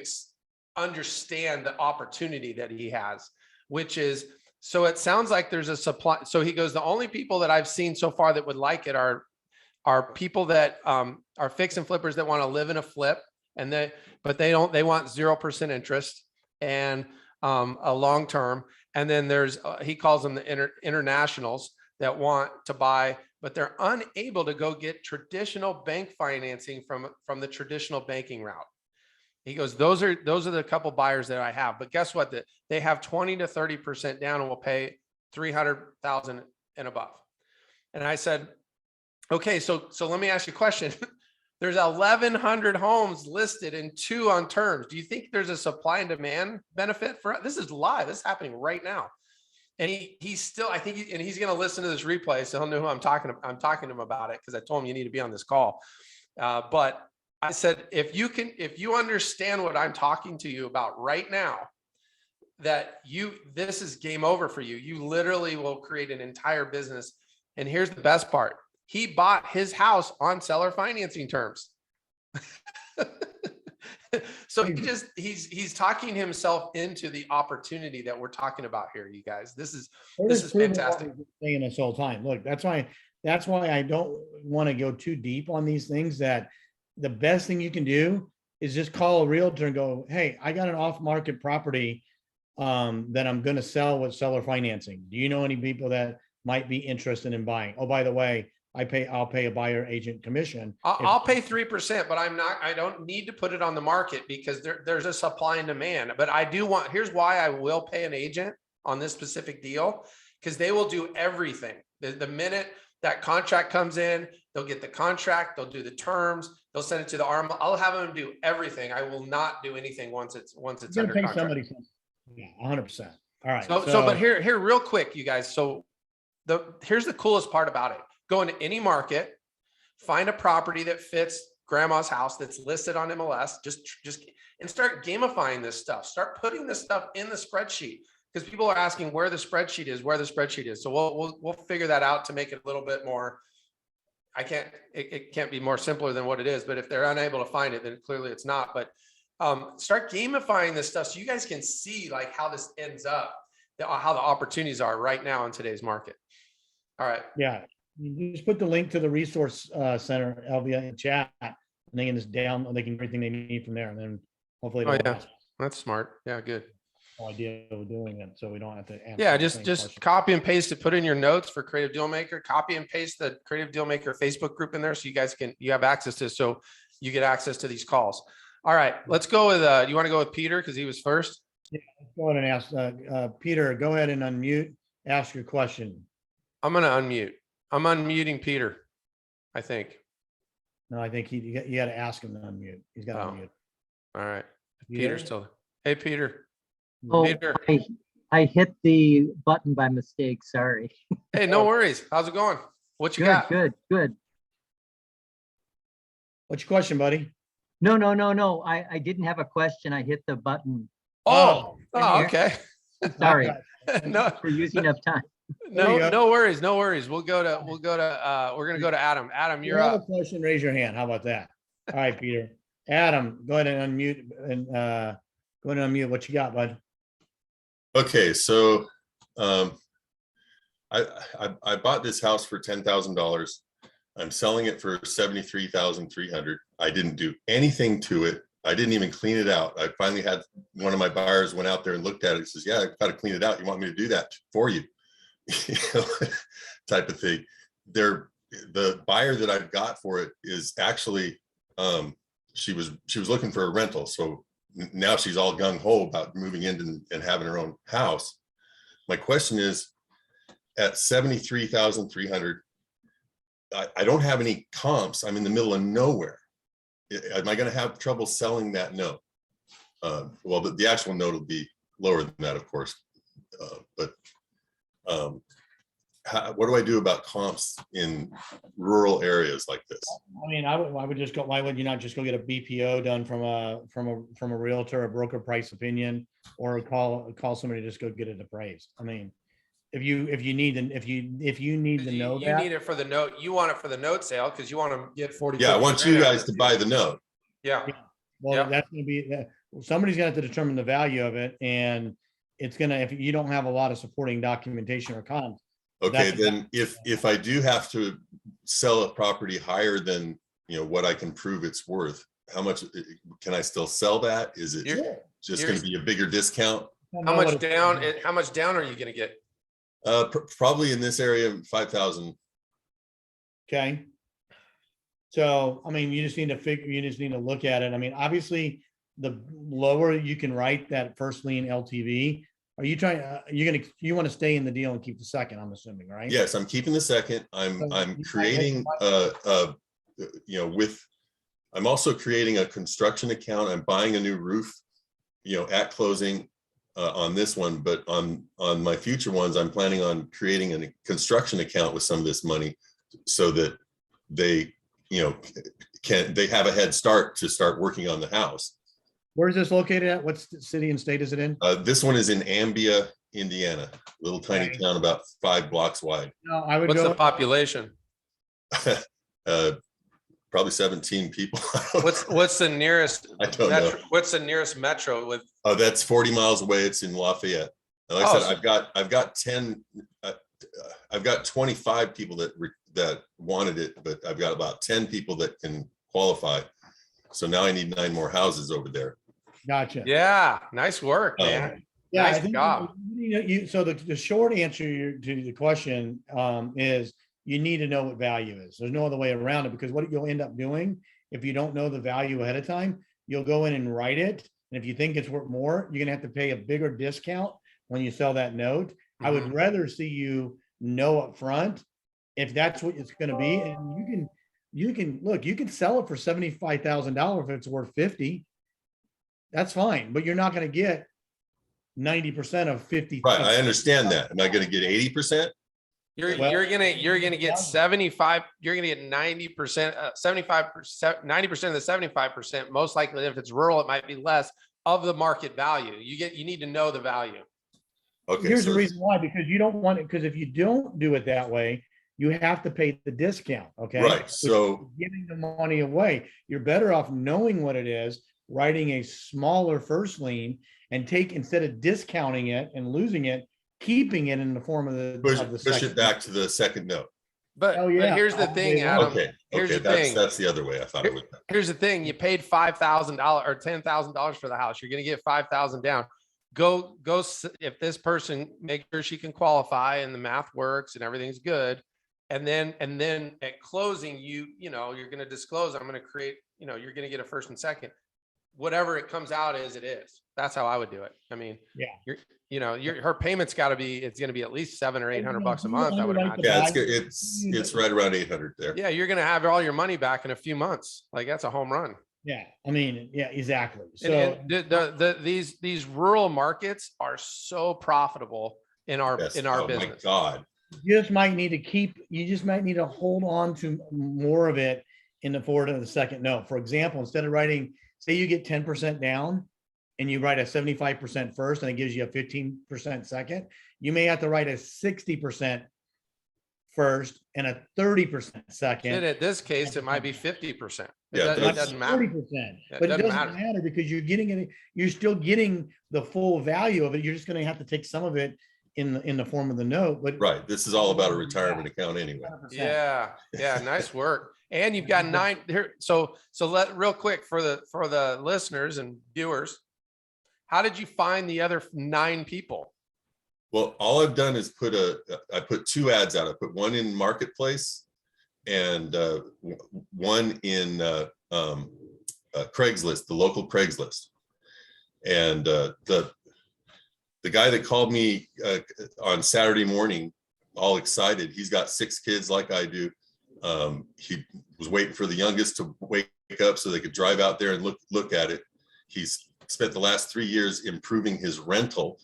understand the opportunity that he has, which is, so it sounds like there's a supply. So he goes, the only people that I've seen so far that would like it are people that are fix and flippers that want to live in a flip, but they want 0% interest and a long-term. And then there's, he calls them the internationals that want to buy, but they're unable to go get traditional bank financing from the traditional banking route. He goes, those are the couple buyers that I have, but guess what? They have 20 to 30% down and will pay 300,000 and above. And I said, okay, so let me ask you a question. There's 1,100 homes listed and 2 on terms. Do you think there's a supply and demand benefit for this? Is live. This is happening right now. And he's still, I think, and he's going to listen to this replay, so he'll know who I'm talking to. I'm talking to him about it because I told him you need to be on this call. But I said, if you understand what I'm talking to you about right now, this is game over for you. You literally will create an entire business. And here's the best part. He bought his house on seller financing terms. So he's talking himself into the opportunity that we're talking about here, you guys. This is fantastic. Saying this whole time. Look, that's why I don't want to go too deep on these things. That the best thing you can do is just call a realtor and go, hey, I got an off-market property that I'm going to sell with seller financing. Do you know any people that might be interested in buying? Oh, by the way, I'll pay a buyer agent commission. I'll pay 3%, but I don't need to put it on the market because there's a supply and demand. But here's why I will pay an agent on this specific deal, because they will do everything. The minute that contract comes in, they'll get the contract, they'll do the terms, they'll send it to the ARM. I'll have them do everything. I will not do anything once it's under contract. Yeah, 100%. All right. But here real quick, you guys. So here's the coolest part about it. Go into any market, find a property that fits grandma's house that's listed on MLS, and start gamifying this stuff. Start putting this stuff in the spreadsheet, because people are asking where the spreadsheet is. So we'll figure that out to make it a little bit more. It can't be more simpler than what it is, but if they're unable to find it, then clearly it's not. But start gamifying this stuff so you guys can see how this ends up, how the opportunities are right now in today's market. All right. Yeah. You just put the link to the resource center, Elvia, in chat, and they can just they can get everything they need from there, and then hopefully. That's smart. Yeah, good. No idea of doing it, so we don't have to answer. Yeah, just copy and paste it. Put in your notes for Creative Dealmaker. Copy and paste the Creative Dealmaker Facebook group in there, so you have access to. So you get access to these calls. All right, let's go with. Do you want to go with Peter because he was first? Yeah, let's go ahead and ask Peter. Go ahead and unmute. Ask your question. I'm going to unmute. I'm unmuting Peter, I think. No, I think you got to ask him to unmute. He's got to unmute. All right. Peter's still. Hey, Peter. Oh, Peter. I hit the button by mistake. Sorry. Hey, no worries. How's it going? What you got? Good. What's your question, buddy? No. I didn't have a question. I hit the button. Oh, okay. Sorry. No, for using up time. No worries. We're going to go to Adam. Adam, you're up. Have a question, raise your hand. How about that? All right, Peter. Adam, go ahead and unmute and go ahead and unmute. What you got, bud? Okay, so I bought this house for $10,000. I'm selling it for 73,300. I didn't do anything to it. I didn't even clean it out. I finally had one of my buyers went out there and looked at it. He says, "Yeah, I've got to clean it out. You want me to do that for you?" You know, type of thing. The buyer that I've got for it is actually she was looking for a rental, so now she's all gung-ho about moving in and having her own house. My question is, at 73,300, I don't have any comps. I'm in the middle of nowhere. Am I going to have trouble selling that note? Well, the actual note will be lower than that, of course. What do I do about comps in rural areas like this? I mean, I would just go, why would you not just go get a BPO done from a realtor, a broker price opinion, or call somebody to just go get it appraised? I mean, if you need to know You that. need it for the note. You want it for the note sale because you want to get 40. Yeah, I want you guys to buy the note. Yeah. Well, Yeah. that's gonna be, somebody's gonna have to determine the value of it, and it's gonna, if you don't have a lot of supporting documentation or comps. Okay, That's- then if I do have to sell a property higher than, you know, what I can prove it's worth, how much can I still sell that? Is it just going to be a bigger discount? How much down are you going to get? Probably in this area, 5,000. Okay. So, I mean, you just need to look at it. I mean, obviously, the lower you can write that first lien LTV, are you trying, you want to stay in the deal and keep the second, I'm assuming, right? Yes, I'm keeping the second. I'm creating I'm also creating a construction account. I'm buying a new roof, at closing on this one, but on my future ones, I'm planning on creating a construction account with some of this money so that they, they have a head start to start working on the house. Where is this located at? What city and state is it in? This one is in Ambia, Indiana, little tiny town about 5 blocks wide. No, I would What's go. the population? Probably 17 people. What's the nearest? I don't know. What's the nearest metro with? Oh, that's 40 miles away. It's in Lafayette. Like I said, I've got 25 people that wanted it, but I've got about 10 people that can qualify. So now I need 9 more houses over there. Gotcha. Yeah, nice work, man. Yeah, Nice I think job. so the short answer to the question is you need to know what value is. There's no other way around it, because what you'll end up doing if you don't know the value ahead of time, you'll go in and write it. And if you think it's worth more, you're gonna have to pay a bigger discount when you sell that note. I would rather see you know up front if that's what it's gonna be. And you can sell it for $75,000 if it's worth 50. That's fine, but you're not gonna get 90% of 50. Right, I understand that. Am I going to get 80%? You're gonna get 75. You're gonna get 90%, 75%, 90% of the 75%. Most likely, if it's rural, it might be less of the market value. You need to know the value. Okay. Here's the reason why, because you don't want it, because if you don't do it that way, you have to pay the discount. Okay. Right. So giving the money away, you're better off knowing what it is, writing a smaller first lien, and instead of discounting it and losing it, keeping it in the form of the push it back to the second note. But here's the thing, Adam. Okay. Here's the thing. That's the other way I thought it would. Here's the thing. You paid $5,000 or $10,000 for the house. You're gonna get 5,000 down. Go. If this person, make sure she can qualify and the math works and everything's good. And then at closing, you're going to disclose, I'm going to create, you're going to get a first and second, whatever it comes out as it is. That's how I would do it. I mean, her payment's it's going to be at least $700 or $800 a month. I would imagine. Yeah, it's right around 800 there. Yeah. You're going to have all your money back in a few months. Like that's a home run. Yeah. I mean, yeah, exactly. So these rural markets are so profitable in our business. My God. You just might need to hold on to more of it in the forward of the second note. For example, instead of writing, say you get 10% down and you write a 75% first and it gives you a 15% second, you may have to write a 60% first and a 30% And second. in this case, it might be 50%. Yeah, It doesn't matter. 40%, It but it doesn't doesn't matter. matter because you're getting it, you're still getting the full value of it. You're just gonna have to take some of it in the form of the note, but. Right. This is all about a retirement account anyway. 100%. Yeah, nice work. And you've got 9 here. So let real quick for the listeners and viewers, how did you find the other 9 people? Well, all I've done is I put 2 ads out. I put one in Marketplace and one in Craigslist, the local Craigslist. And the guy that called me on Saturday morning, all excited, he's got 6 kids like I do. He was waiting for the youngest to wake up so they could drive out there and look at it. He's spent the last 3 years improving his rental.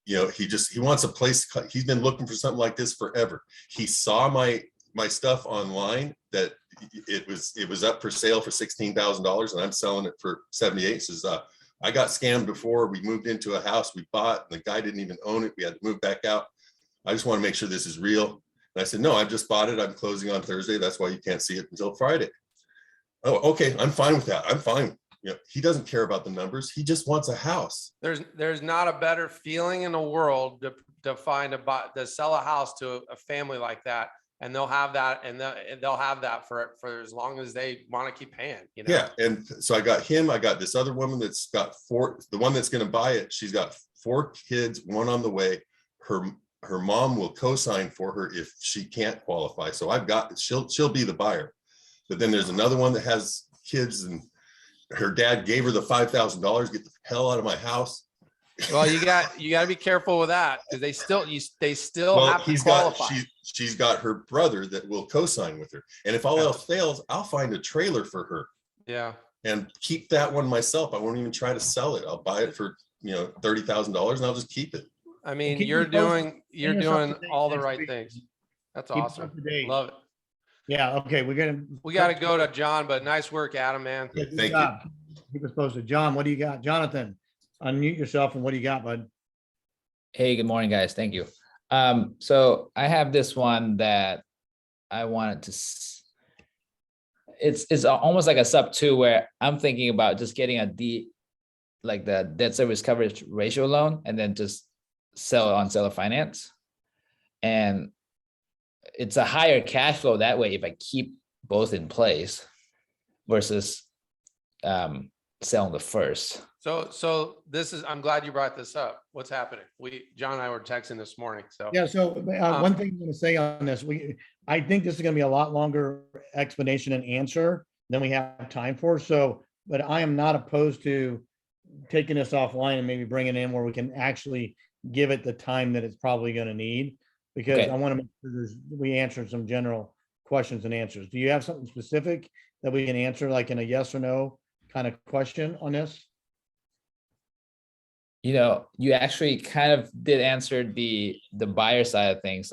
You know, he wants a place. He's been looking for something like this forever. He saw my stuff online that it was up for sale for $16,000 and I'm selling it for 78. He says, I got scammed before. We moved into a house we bought and the guy didn't even own it. We had to move back out. I just want to make sure this is real. And I said, no, I just bought it. I'm closing on Thursday. That's why you can't see it until Friday. Oh, okay. I'm fine with that. I'm fine. You know, he doesn't care about the numbers. He just wants a house. There's not a better feeling in the world to sell a house to a family like that. And they'll have that, and they'll have that for as long as they want to keep paying, you know? Yeah. And so I got him, I got this other woman that's got 4, the one that's going to buy it. She's got 4 kids, 1 on the way. Her mom will co-sign for her if she can't qualify. So she'll be the buyer. But then there's another one that has kids and her dad gave her the $5,000, get the hell out of my house. Well, you got to be careful with that because they still have to qualify. She's got her brother that will co-sign with her. And if all else fails, I'll find a trailer for her. Yeah. And keep that one myself. I won't even try to sell it. I'll buy it for, $30,000 and I'll just keep it. I mean, Keep you're us posted. doing Bring us up to date all the next right week. things. That's Keep us awesome. up to date. Love it. Yeah, okay, We got to go to John, but nice work, Adam, man. Yeah, Good thank you. job. Keep us posted. John, what do you got? Jonathan, unmute yourself and what do you got, bud? Hey, good morning, guys. Thank you. So I have this one that I wanted to, it's almost like a sub 2 where I'm thinking about just getting like the debt service coverage ratio loan and then just sell it on seller finance. And it's a higher cash flow that way if I keep both in place versus selling the first. So I'm glad you brought this up. What's happening? John and I were texting this morning. So Yeah, so one thing I'm gonna say on this, I think this is gonna be a lot longer explanation and answer than we have time for, so, but I am not opposed to taking this offline and maybe bringing it in where we can actually give it the time that it's probably gonna need, because Okay. I wanna make sure we answer some general questions and answers. Do you have something specific that we can answer, like in a yes or no kind of question on this? You actually kind of did answer the buyer side of things,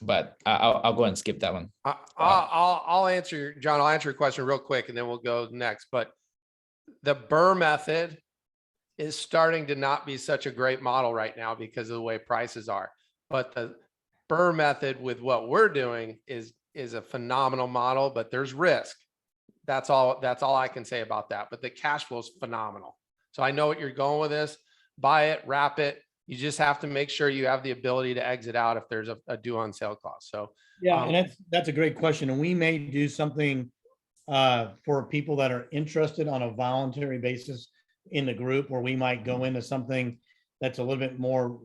but I'll go and skip that one. I'll answer, John, I'll answer your question real quick and then we'll go next. But the Burr method is starting to not be such a great model right now because of the way prices are. But the Burr method with what we're doing is a phenomenal model, but there's risk. That's all I can say about that. But the cash flow is phenomenal. So I know what you're going with this. Buy it, wrap it. You just have to make sure you have the ability to exit out if there's a due on sale clause. So Yeah, and that's a great question. And we may do something for people that are interested on a voluntary basis in the group where we might go into something that's a little bit more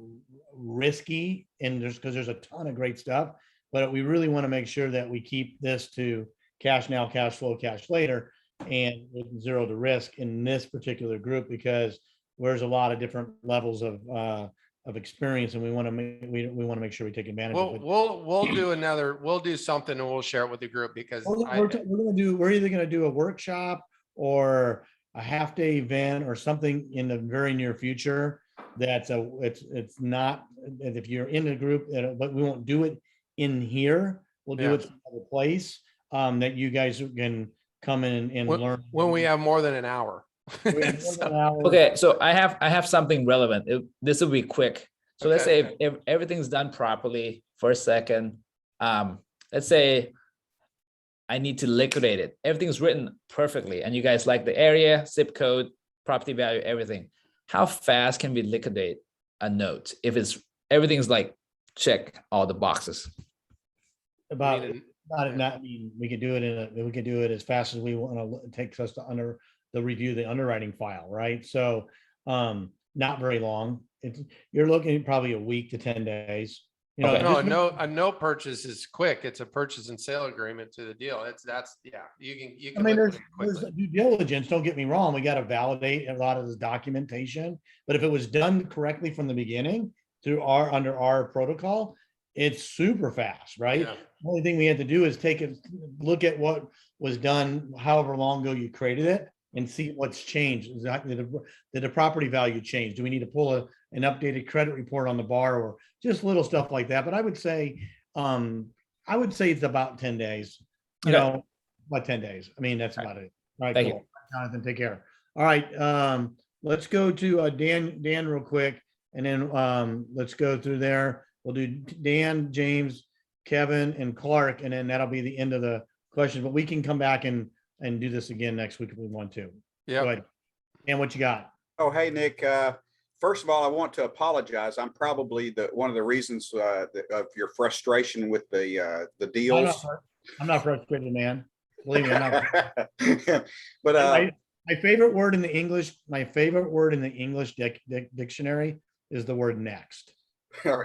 risky and because there's a ton of great stuff, but we really want to make sure that we keep this to cash now, cash flow, cash later, and with 0 to risk in this particular group because there's a lot of different levels of experience, and we want to make sure we take advantage of it. We'll do something and we'll share it with the group because we're either going to do a workshop or a half-day event or something in the very near future. It's not, if you're in the group, but we won't do it in here. We'll do it some other place that you guys can come in and learn when we have more than an hour. Okay, so I have something relevant. This will be quick. So let's say if everything's done properly, first, second, let's say I need to liquidate it. Everything's written perfectly, and you guys like the area, zip code, property value, everything. How fast can we liquidate a note if it's everything's like check all the boxes? About Meaning- it not, I mean, we could do it as fast as we want to. It takes us to the review the underwriting file, right? So not very long. You're looking at probably a week to 10 days. You know, Okay. No, just a note purchase is quick. It's a purchase and sale agreement to the deal. You I can mean, liquidate there's quickly. due diligence, don't get me wrong, we got to validate a lot of this documentation, but if it was done correctly from the beginning through under our protocol, it's super fast, right? Yeah. Only thing we have to do is look at what was done however long ago you created it and see what's changed. Did the property value change? Do we need to pull an updated credit report on the borrower? Just little stuff like that. But I would say it's about 10 days, you Okay. know, about 10 days. I mean, that's about it. All right, Thank you. cool. Jonathan, take care. All right, let's go to Dan real quick, and then let's go through there. We'll do Dan, James, Kevin, and Clark, and then that'll be the end of the questions. But we can come back and do this again next week if we want to. Go Yeah. ahead. Dan, what you got? Oh, hey, Nick. First of all, I want to apologize. I'm probably one of the reasons of your frustration with the deals. I'm not frustrated, man. Believe me, I'm not. But My favorite word in the English, dictionary is the word next.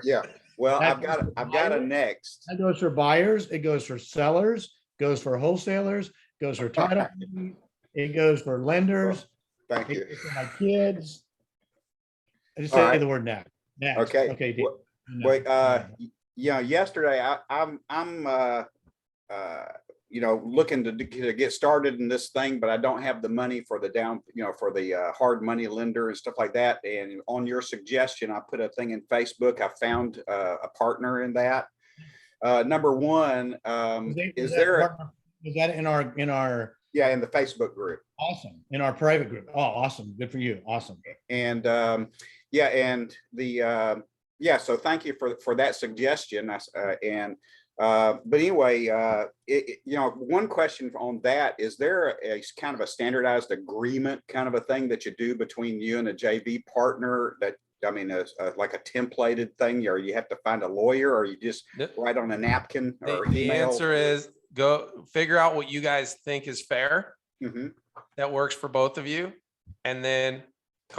yeah. Well, That I've got a next. That goes for buyers, it goes for sellers, goes for wholesalers, goes for title companies, it goes for lenders, Thank it you. goes for my kids. I just All say right. the word next. Next. Okay. Okay. Dan. Wait, Next. yeah, yesterday I'm looking to get started in this thing, but I don't have the money for the down, for the hard money lender and stuff like that. And on your suggestion, I put a thing in Facebook. I found a partner in that. Number one, is there? Was that in our Yeah, in the Facebook group. awesome, in our private group? Oh, awesome. Good for you. Awesome. And yeah, and so thank you for that suggestion. But anyway, one question on that, is there a kind of a standardized agreement kind of a thing that you do between you and a JV partner that, I mean, like a templated thing, or you have to find a lawyer, or you just write on a napkin or The email? answer is go figure out what you guys think is fair. Mhm. That works for both of you. And then get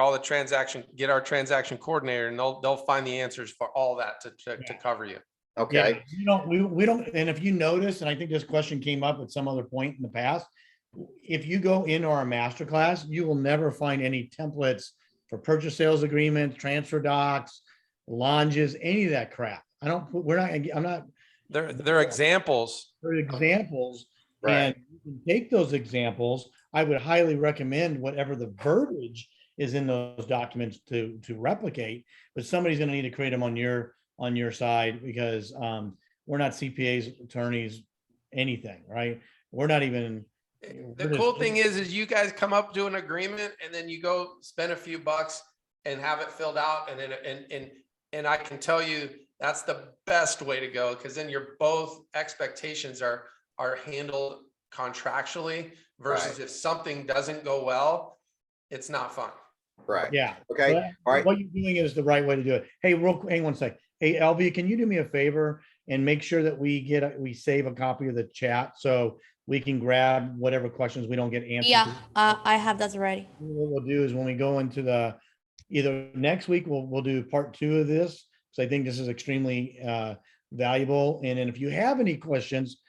our transaction coordinator, and they'll find the answers for all that to cover you. Okay. Yeah, we don't, and if you notice, and I think this question came up at some other point in the past, if you go into our masterclass, you will never find any templates for purchase sales agreements, transfer docs, longes, any of that crap. They're examples. For examples, Right. and you can take those examples. I would highly recommend whatever the verbiage is in those documents to replicate, but somebody's going to need to create them on your side, because we're not CPAs, attorneys, anything, right? We're not even. The cool thing is you guys come up to an agreement, and then you go spend a few bucks and have it filled out, and then and I can tell you that's the best way to go, because then your both expectations are handled contractually versus Right. if something doesn't go well, it's not fun. Right. Yeah. Okay. But All right. what you're doing is the right way to do it. Hey, hang one sec. Hey, LV, can you do me a favor and make sure that we save a copy of the chat so we can grab whatever questions we don't get answered? Yeah, I have that already. What we'll do is when we go into either next week, we'll do part 2 of this. So I think this is extremely valuable. And then if you have any questions,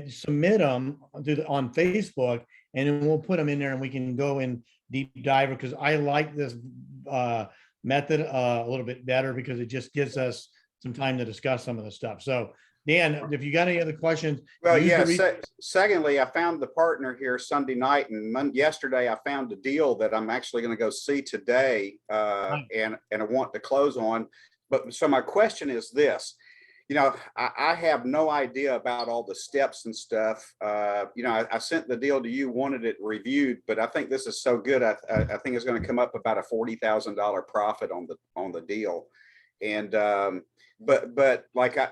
submit them on Facebook, and then we'll put them in there and we can go in deep dive, because I like this method a little bit better, because it just gives us some time to discuss some of the stuff. So Dan, if you got any other questions. Well, use yeah. the Secondly, I found the partner here Sunday night, and yesterday I found a deal that I'm actually going to go see today, and I want to close on. But so my question is this: I have no idea about all the steps and stuff. I sent the deal to you, wanted it reviewed, but I think this is so good. I think it's going to come up about a $40,000 profit on the deal. But like, I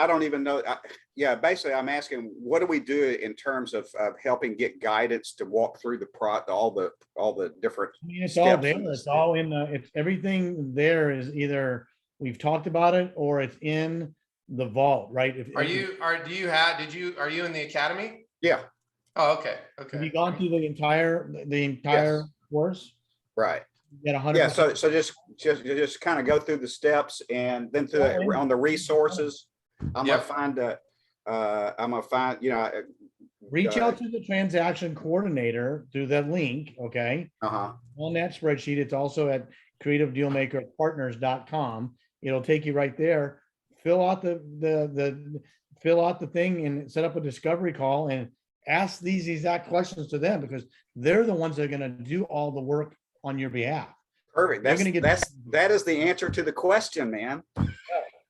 don't even know. Yeah, basically I'm asking, what do we do in terms of helping get guidance to walk through all the different. I mean, it's all steps there. in this It's all in it's everything there is either we've talked about it or it's in the vault, right? Are you in the academy? Yeah, Oh, okay, Have okay. you gone through the entire Yes. course? right. You get 100%. Yeah, so just kind of go through the steps, and then on the resources, I'm Yep. gonna find, Reach out to the transaction coordinator through that link, okay? On that spreadsheet, it's also at creativedealmakerpartners.com. It'll take you right there. Fill out fill out the thing and set up a discovery call and ask these exact questions to them, because they're the ones that are gonna do all the work on your behalf. Perfect. They're gonna get- That is the answer to the question, man.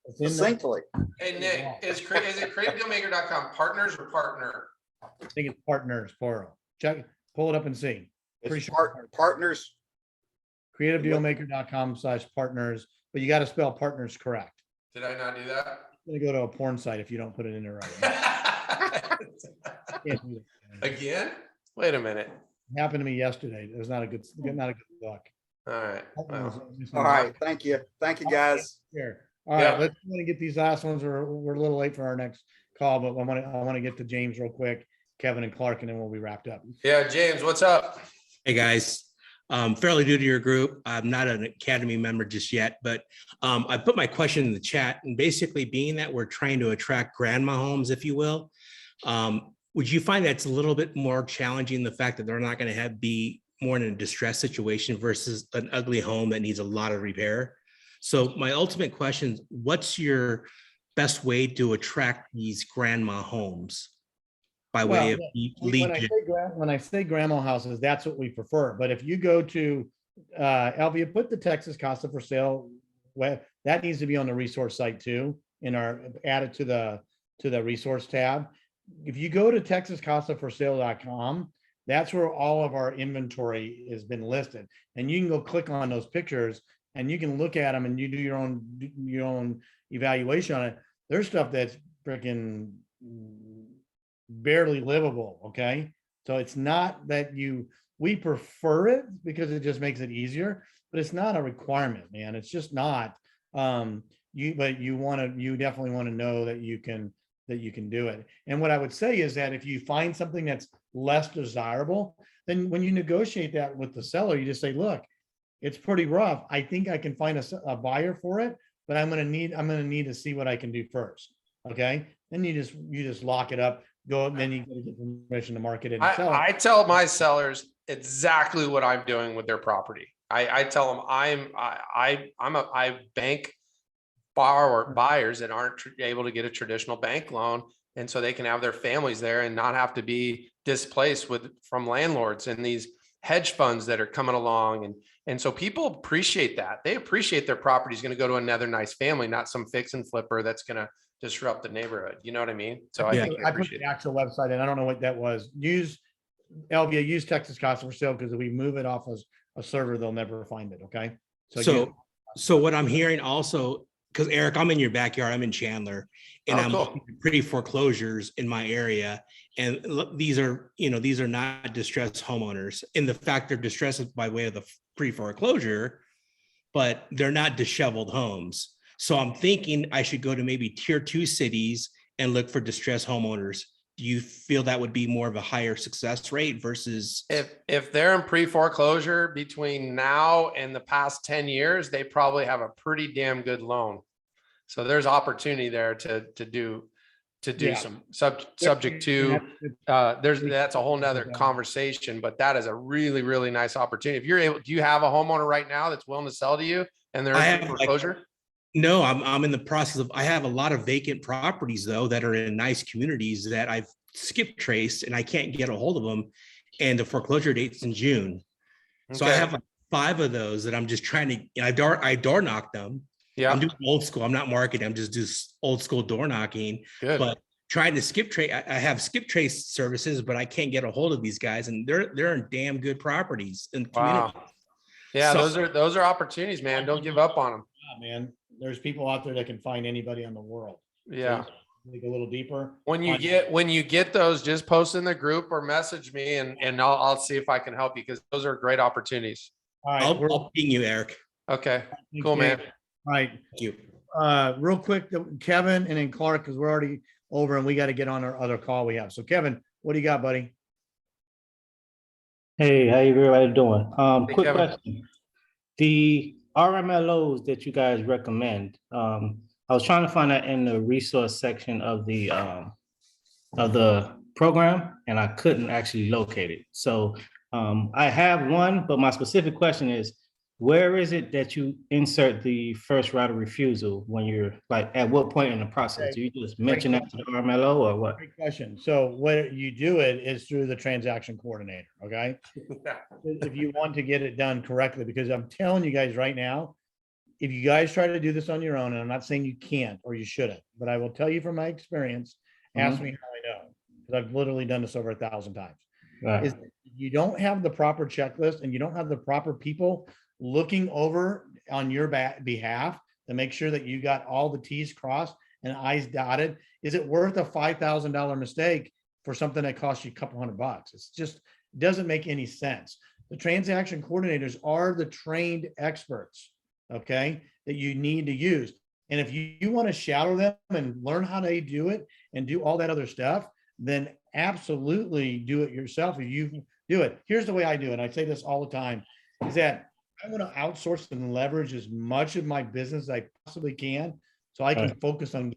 It's in the- Succinctly. Hey, Nick, is it creativedealmaker.com partners or partner? I think it's partners, plural. Check, pull it up and see. Pretty It's sure. partners. Creativedealmaker.com/partners, but you got to spell partners correct. Did I not do that? It's gonna go to a porn site if you don't put it in there right. Again? Wait a minute. It happened to me yesterday. It was not a good look. All right. Well, All right. Thank you, guys. Here. All Yeah. right, let's get these last ones. We're a little late for our next call, but I want to get to James real quick, Kevin and Clark, and then we'll be wrapped up. yeah, James, what's up? Hey, guys. Fairly new to your group. I'm not an Academy member just yet, but I put my question in the chat, and basically being that we're trying to attract grandma homes, if you will, would you find that's a little bit more challenging, the fact that they're not going to be more in a distressed situation versus an ugly home that needs a lot of repair? So my ultimate question is, what's your best way to attract these grandma homes by way of lead? When I say grandma houses, that's what we prefer. But if you go to Elvia, put the Texas Casa for sale, that needs to be on the resource site too, add it to the resource tab. If you go to texascasaforsale.com, that's where all of our inventory has been listed, and you can go click on those pictures and you can look at them and you do your own evaluation on it. There's stuff that's freaking barely livable. Okay. So it's not that we prefer it because it just makes it easier, but it's not a requirement, man. It's just not, but you definitely want to know that you can do it. And what I would say is that if you find something that's less desirable, then when you negotiate that with the seller, you just say, look, it's pretty rough. I think I can find a buyer for it, but I'm going to need to see what I can do first. Okay. Then you just lock it up, go, and then you get permission to market it and sell it. I tell my sellers exactly what I'm doing with their property. I tell them I bank buyers that aren't able to get a traditional bank loan, and so they can have their families there and not have to be displaced from landlords and these hedge funds that are coming along. And so people appreciate that. They appreciate their property is going to go to another nice family, not some fix and flipper that's going to disrupt the neighborhood. You know what I mean? So I think I put the actual website, and I don't know what that was. Use Texas Casa for sale, because if we move it off as a server, they'll never find it. Okay. So what I'm hearing also, because Eric, I'm in your backyard, I'm in Chandler, and I'm looking at pretty foreclosures in my area. And look, these are not distressed homeowners, in the fact they're distressed by way of the pre-foreclosure, but they're not disheveled homes. So I'm thinking I should go to maybe tier 2 cities and look for distressed homeowners. Do you feel that would be more of a higher success rate versus? If they're in pre-foreclosure between now and the past 10 years, they probably have a pretty damn good loan. So there's opportunity there to do some subject to, that's a whole nother conversation, but that is a really, really nice opportunity. If you're able, do you have a homeowner right now that's willing to sell to you and they're in foreclosure? No, I'm in the process of, I have a lot of vacant properties though, that are in nice communities that I've skip traced and I can't get a hold of them. And the foreclosure date's in June. Okay. So I have like 5 of those that I'm just trying to, I door knock them. Yeah. I'm doing old school. I'm not marketing. I'm just old school door knocking. Good. But trying to skip trace. I have skip trace services, but I can't get a hold of these guys, and they're in damn good properties in the community. Yeah, so, those are opportunities, man. Don't give up on them. Man, there's people out there that can find anybody in the world. So you Yeah. dig a little deeper. When you Find- get those, just post in the group or message me and I'll see if I can help you because those are great opportunities. All right, I'll ping you, Eric. Okay, thanks, cool, man. Dave. All right, Thank you. real quick, Kevin and then Clark, because we're already over and we got to get on our other call we have. So Kevin, what do you got, buddy? Hey, how you everybody doing? Hey, Quick Kevin. question. The RMLOs that you guys recommend, I was trying to find that in the resource section of the program, and I couldn't actually locate it. So I have one, but my specific question is, where is it that you insert the first right of refusal when you're like, at what point in the process? Do you just mention that to the RMLO or what? Great question. So what you do it is through the transaction coordinator, okay? If you want to get it done correctly, because I'm telling you guys right now, if you guys try to do this on your own, and I'm not saying you can't or you shouldn't, but I will tell you from my experience, ask me how I know, because I've literally done this over 1,000 times. Right. Is you don't have the proper checklist and you don't have the proper people looking over on your behalf to make sure that you got all the T's crossed and I's dotted. Is it worth a $5,000 mistake for something that costs you a couple $100? It's just, it doesn't make any sense. The transaction coordinators are the trained experts, okay, that you need to use. And if you want to shadow them and learn how they do it and do all that other stuff, then absolutely do it yourself. If you do it, here's the way I do it. And I say this all the time, is that I want to outsource and leverage as much of my business as I possibly can so I can Right. focus on,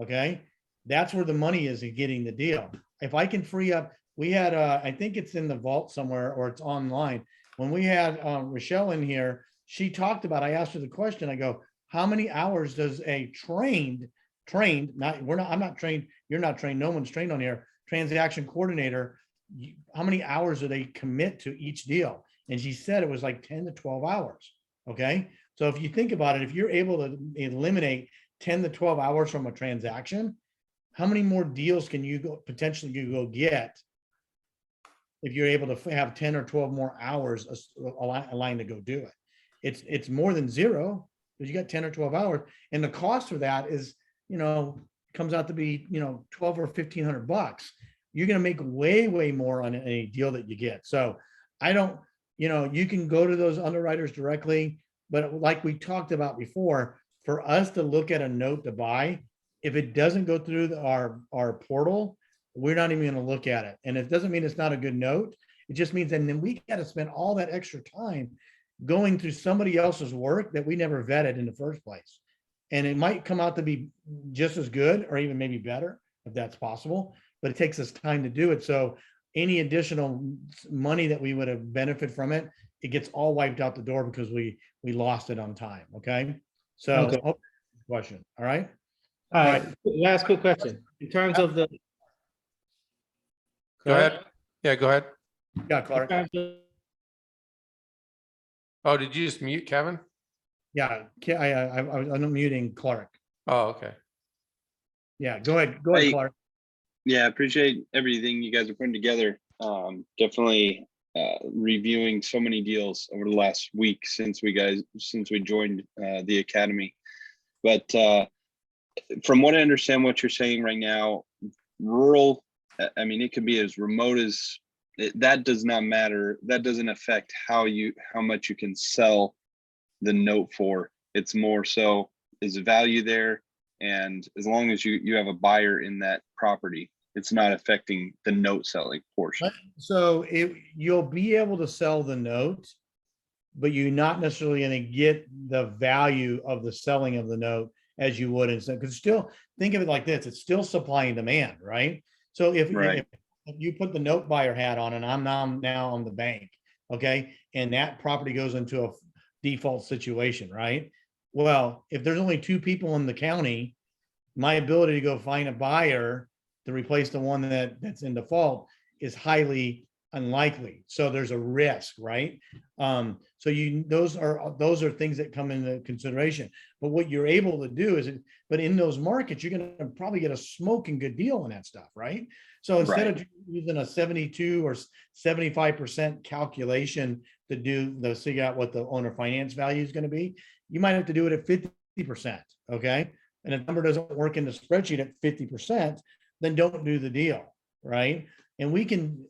okay? That's where the money is in getting the deal. If I can free up, we had, I think it's in the vault somewhere or it's online. When we had Rochelle in here, she talked about, I asked her the question, I go, how many hours does a trained, not, I'm not trained, you're not trained, no one's trained on here, transaction coordinator, how many hours do they commit to each deal? And she said it was like 10 to 12 hours. Okay. So if you think about it, if you're able to eliminate 10 to 12 hours from a transaction, how many more deals can you go potentially get if you're able to have 10 or 12 more hours aligned to go do it? It's more than zero because you got 10 or 12 hours. And the cost for that is, comes out to be, 12 or $1,500. You're going to make way more on any deal that you get. So I don't, you can go to those underwriters directly, but like we talked about before, for us to look at a note to buy, if it doesn't go through our portal, we're not even going to look at it. And it doesn't mean it's not a good note. It just means that then we got to spend all that extra time going through somebody else's work that we never vetted in the first place. And it might come out to be just as good or even maybe better if that's possible, but it takes us time to do it. So any additional money that we would have benefited from it, it gets all wiped out the door because we lost it on time. Okay. So Okay. question. All right. All right, last quick question. In terms of the. Go ahead. Yeah, go ahead. Yeah, In Clark. terms of- Oh, did you just mute Kevin? Yeah, I was unmuting Clark. Oh, okay. Yeah, go ahead. Go ahead, Hey. Clark. Yeah, appreciate everything you guys are putting together. Definitely reviewing so many deals over the last week since we joined the academy. But from what I understand, what you're saying right now, rural, I mean, it could be as remote as that does not matter. That doesn't affect how much you can sell the note for. It's more so is the value there, and as long as you have a buyer in that property, it's not affecting the note selling portion. So you'll be able to sell the note, but you're not necessarily going to get the value of the selling of the note as you would instead. Because still think of it like this: it's still supply and demand, right? So if you put the note buyer hat on, and I'm now on the bank, okay, and that property goes into a default situation, right? Well, if there's only 2 people in the county, my ability to go find a buyer to replace the one that's in default is highly unlikely. So there's a risk, right? So those are things that come into consideration. But what you're able to do is, but in those markets, you're going to probably get a smoking good deal on that stuff, right? So instead of using a 72 or 75% calculation to figure out what the owner finance value is going to be, you might have to do it at 50%. Okay. And if the number doesn't work in the spreadsheet at 50%, then don't do the deal. Right. And we can,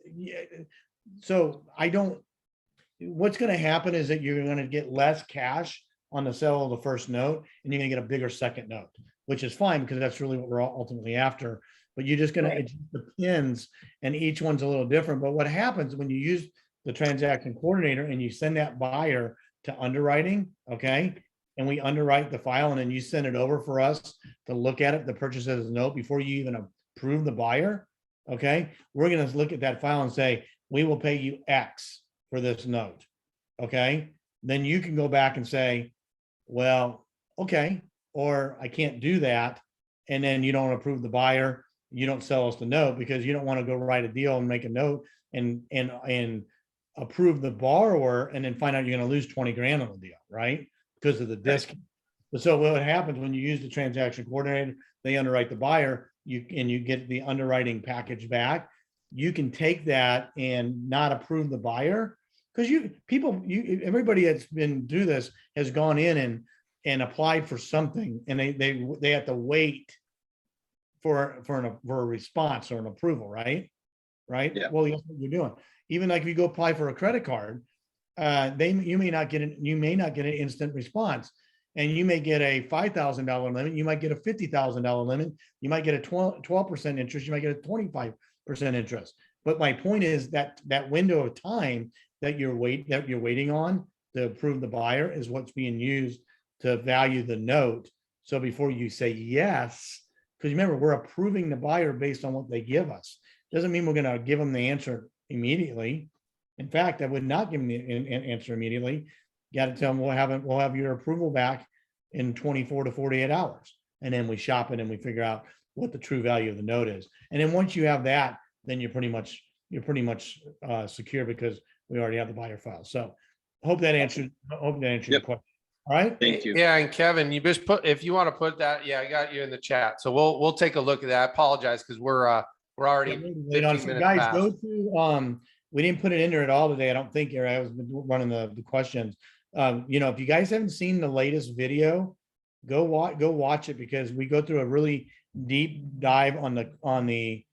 so I don't, what's going to happen is that you're going to get less cash on the sale of the first note, and you're going to get a bigger second note, which is fine because that's really what we're ultimately after. But you're just going to, it depends, and each one's a little different. But what happens when you use the transaction coordinator and you send that buyer to underwriting, okay, and we underwrite the file, and then you send it over for us to look at it, the purchase as a note, before you even approve the buyer, okay, we're going to look at that file and say, we will pay you X for this note, okay? Then you can go back and say, well, okay, or I can't do that. And then you don't approve the buyer, you don't sell us the note, because you don't want to go write a deal and make a note and approve the borrower and then find out you're going to lose 20 grand on the deal, right? Because of the discount. So what happens when you use the transaction coordinator, they underwrite the buyer, you get the underwriting package back. You can take that and not approve the buyer, because everybody that's been through this has gone in and applied for something, and they have to wait for a response or an approval, right? Yeah. Well, that's what you're doing. Even like if you go apply for a credit card, you may not get an instant response, and you may get a $5,000 limit. You might get a $50,000 limit. You might get a 12% interest. You might get a 25% interest. But my point is that window of time that you're waiting on to approve the buyer is what's being used to value the note. So before you say yes, because remember, we're approving the buyer based on what they give us. Doesn't mean we're going to give them the answer immediately. In fact, I would not give them the answer immediately. You got to tell them we'll have your approval back in 24 to 48 hours. And then we shop it and we figure out what the true value of the note is. And then once you have that, then you're pretty much secure, because we already have the buyer file. So hope that answered your question. All right. Thank you. Yeah, and Kevin, you just if you want to put that, yeah, I got you in the chat. So we'll take a look at that. I apologize because we're already 15 minutes guys, past. go to we didn't put it in there at all today. I don't think, I was running the questions. If you guys haven't seen the latest video, go watch it, because we go through a really deep dive on the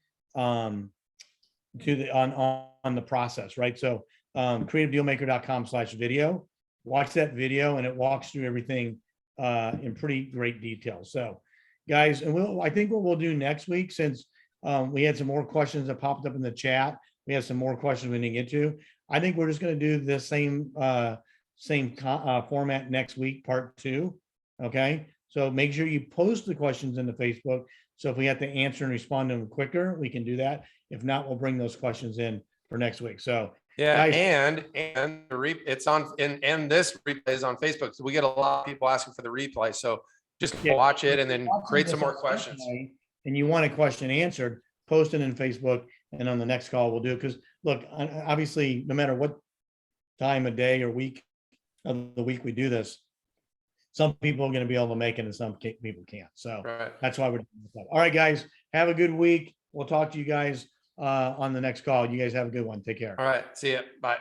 process, right? So creativedealmaker.com/video. Watch that video, and it walks through everything in pretty great detail. So guys, and I think what we'll do next week, since we had some more questions that popped up in the chat, we have some more questions we didn't get to. I think we're just going to do the same format next week, part 2. Okay. So make sure you post the questions into Facebook. So if we have to answer and respond to them quicker, we can do that. If not, we'll bring those questions in for next week. So yeah, guys, and it's on, and this replay is on Facebook. So we get a lot of people asking for the replay. So just watch it and then create some more questions. And you want a question answered, post it in Facebook, and on the next call we'll do it. Because look, obviously, no matter what time of day or week of the week we do this, some people are going to be able to make it and some people can't. So that's why we're doing this. All right, guys, have a good week. We'll talk to you guys on the next call. You guys have a good one. Take care. All right. See ya. Bye.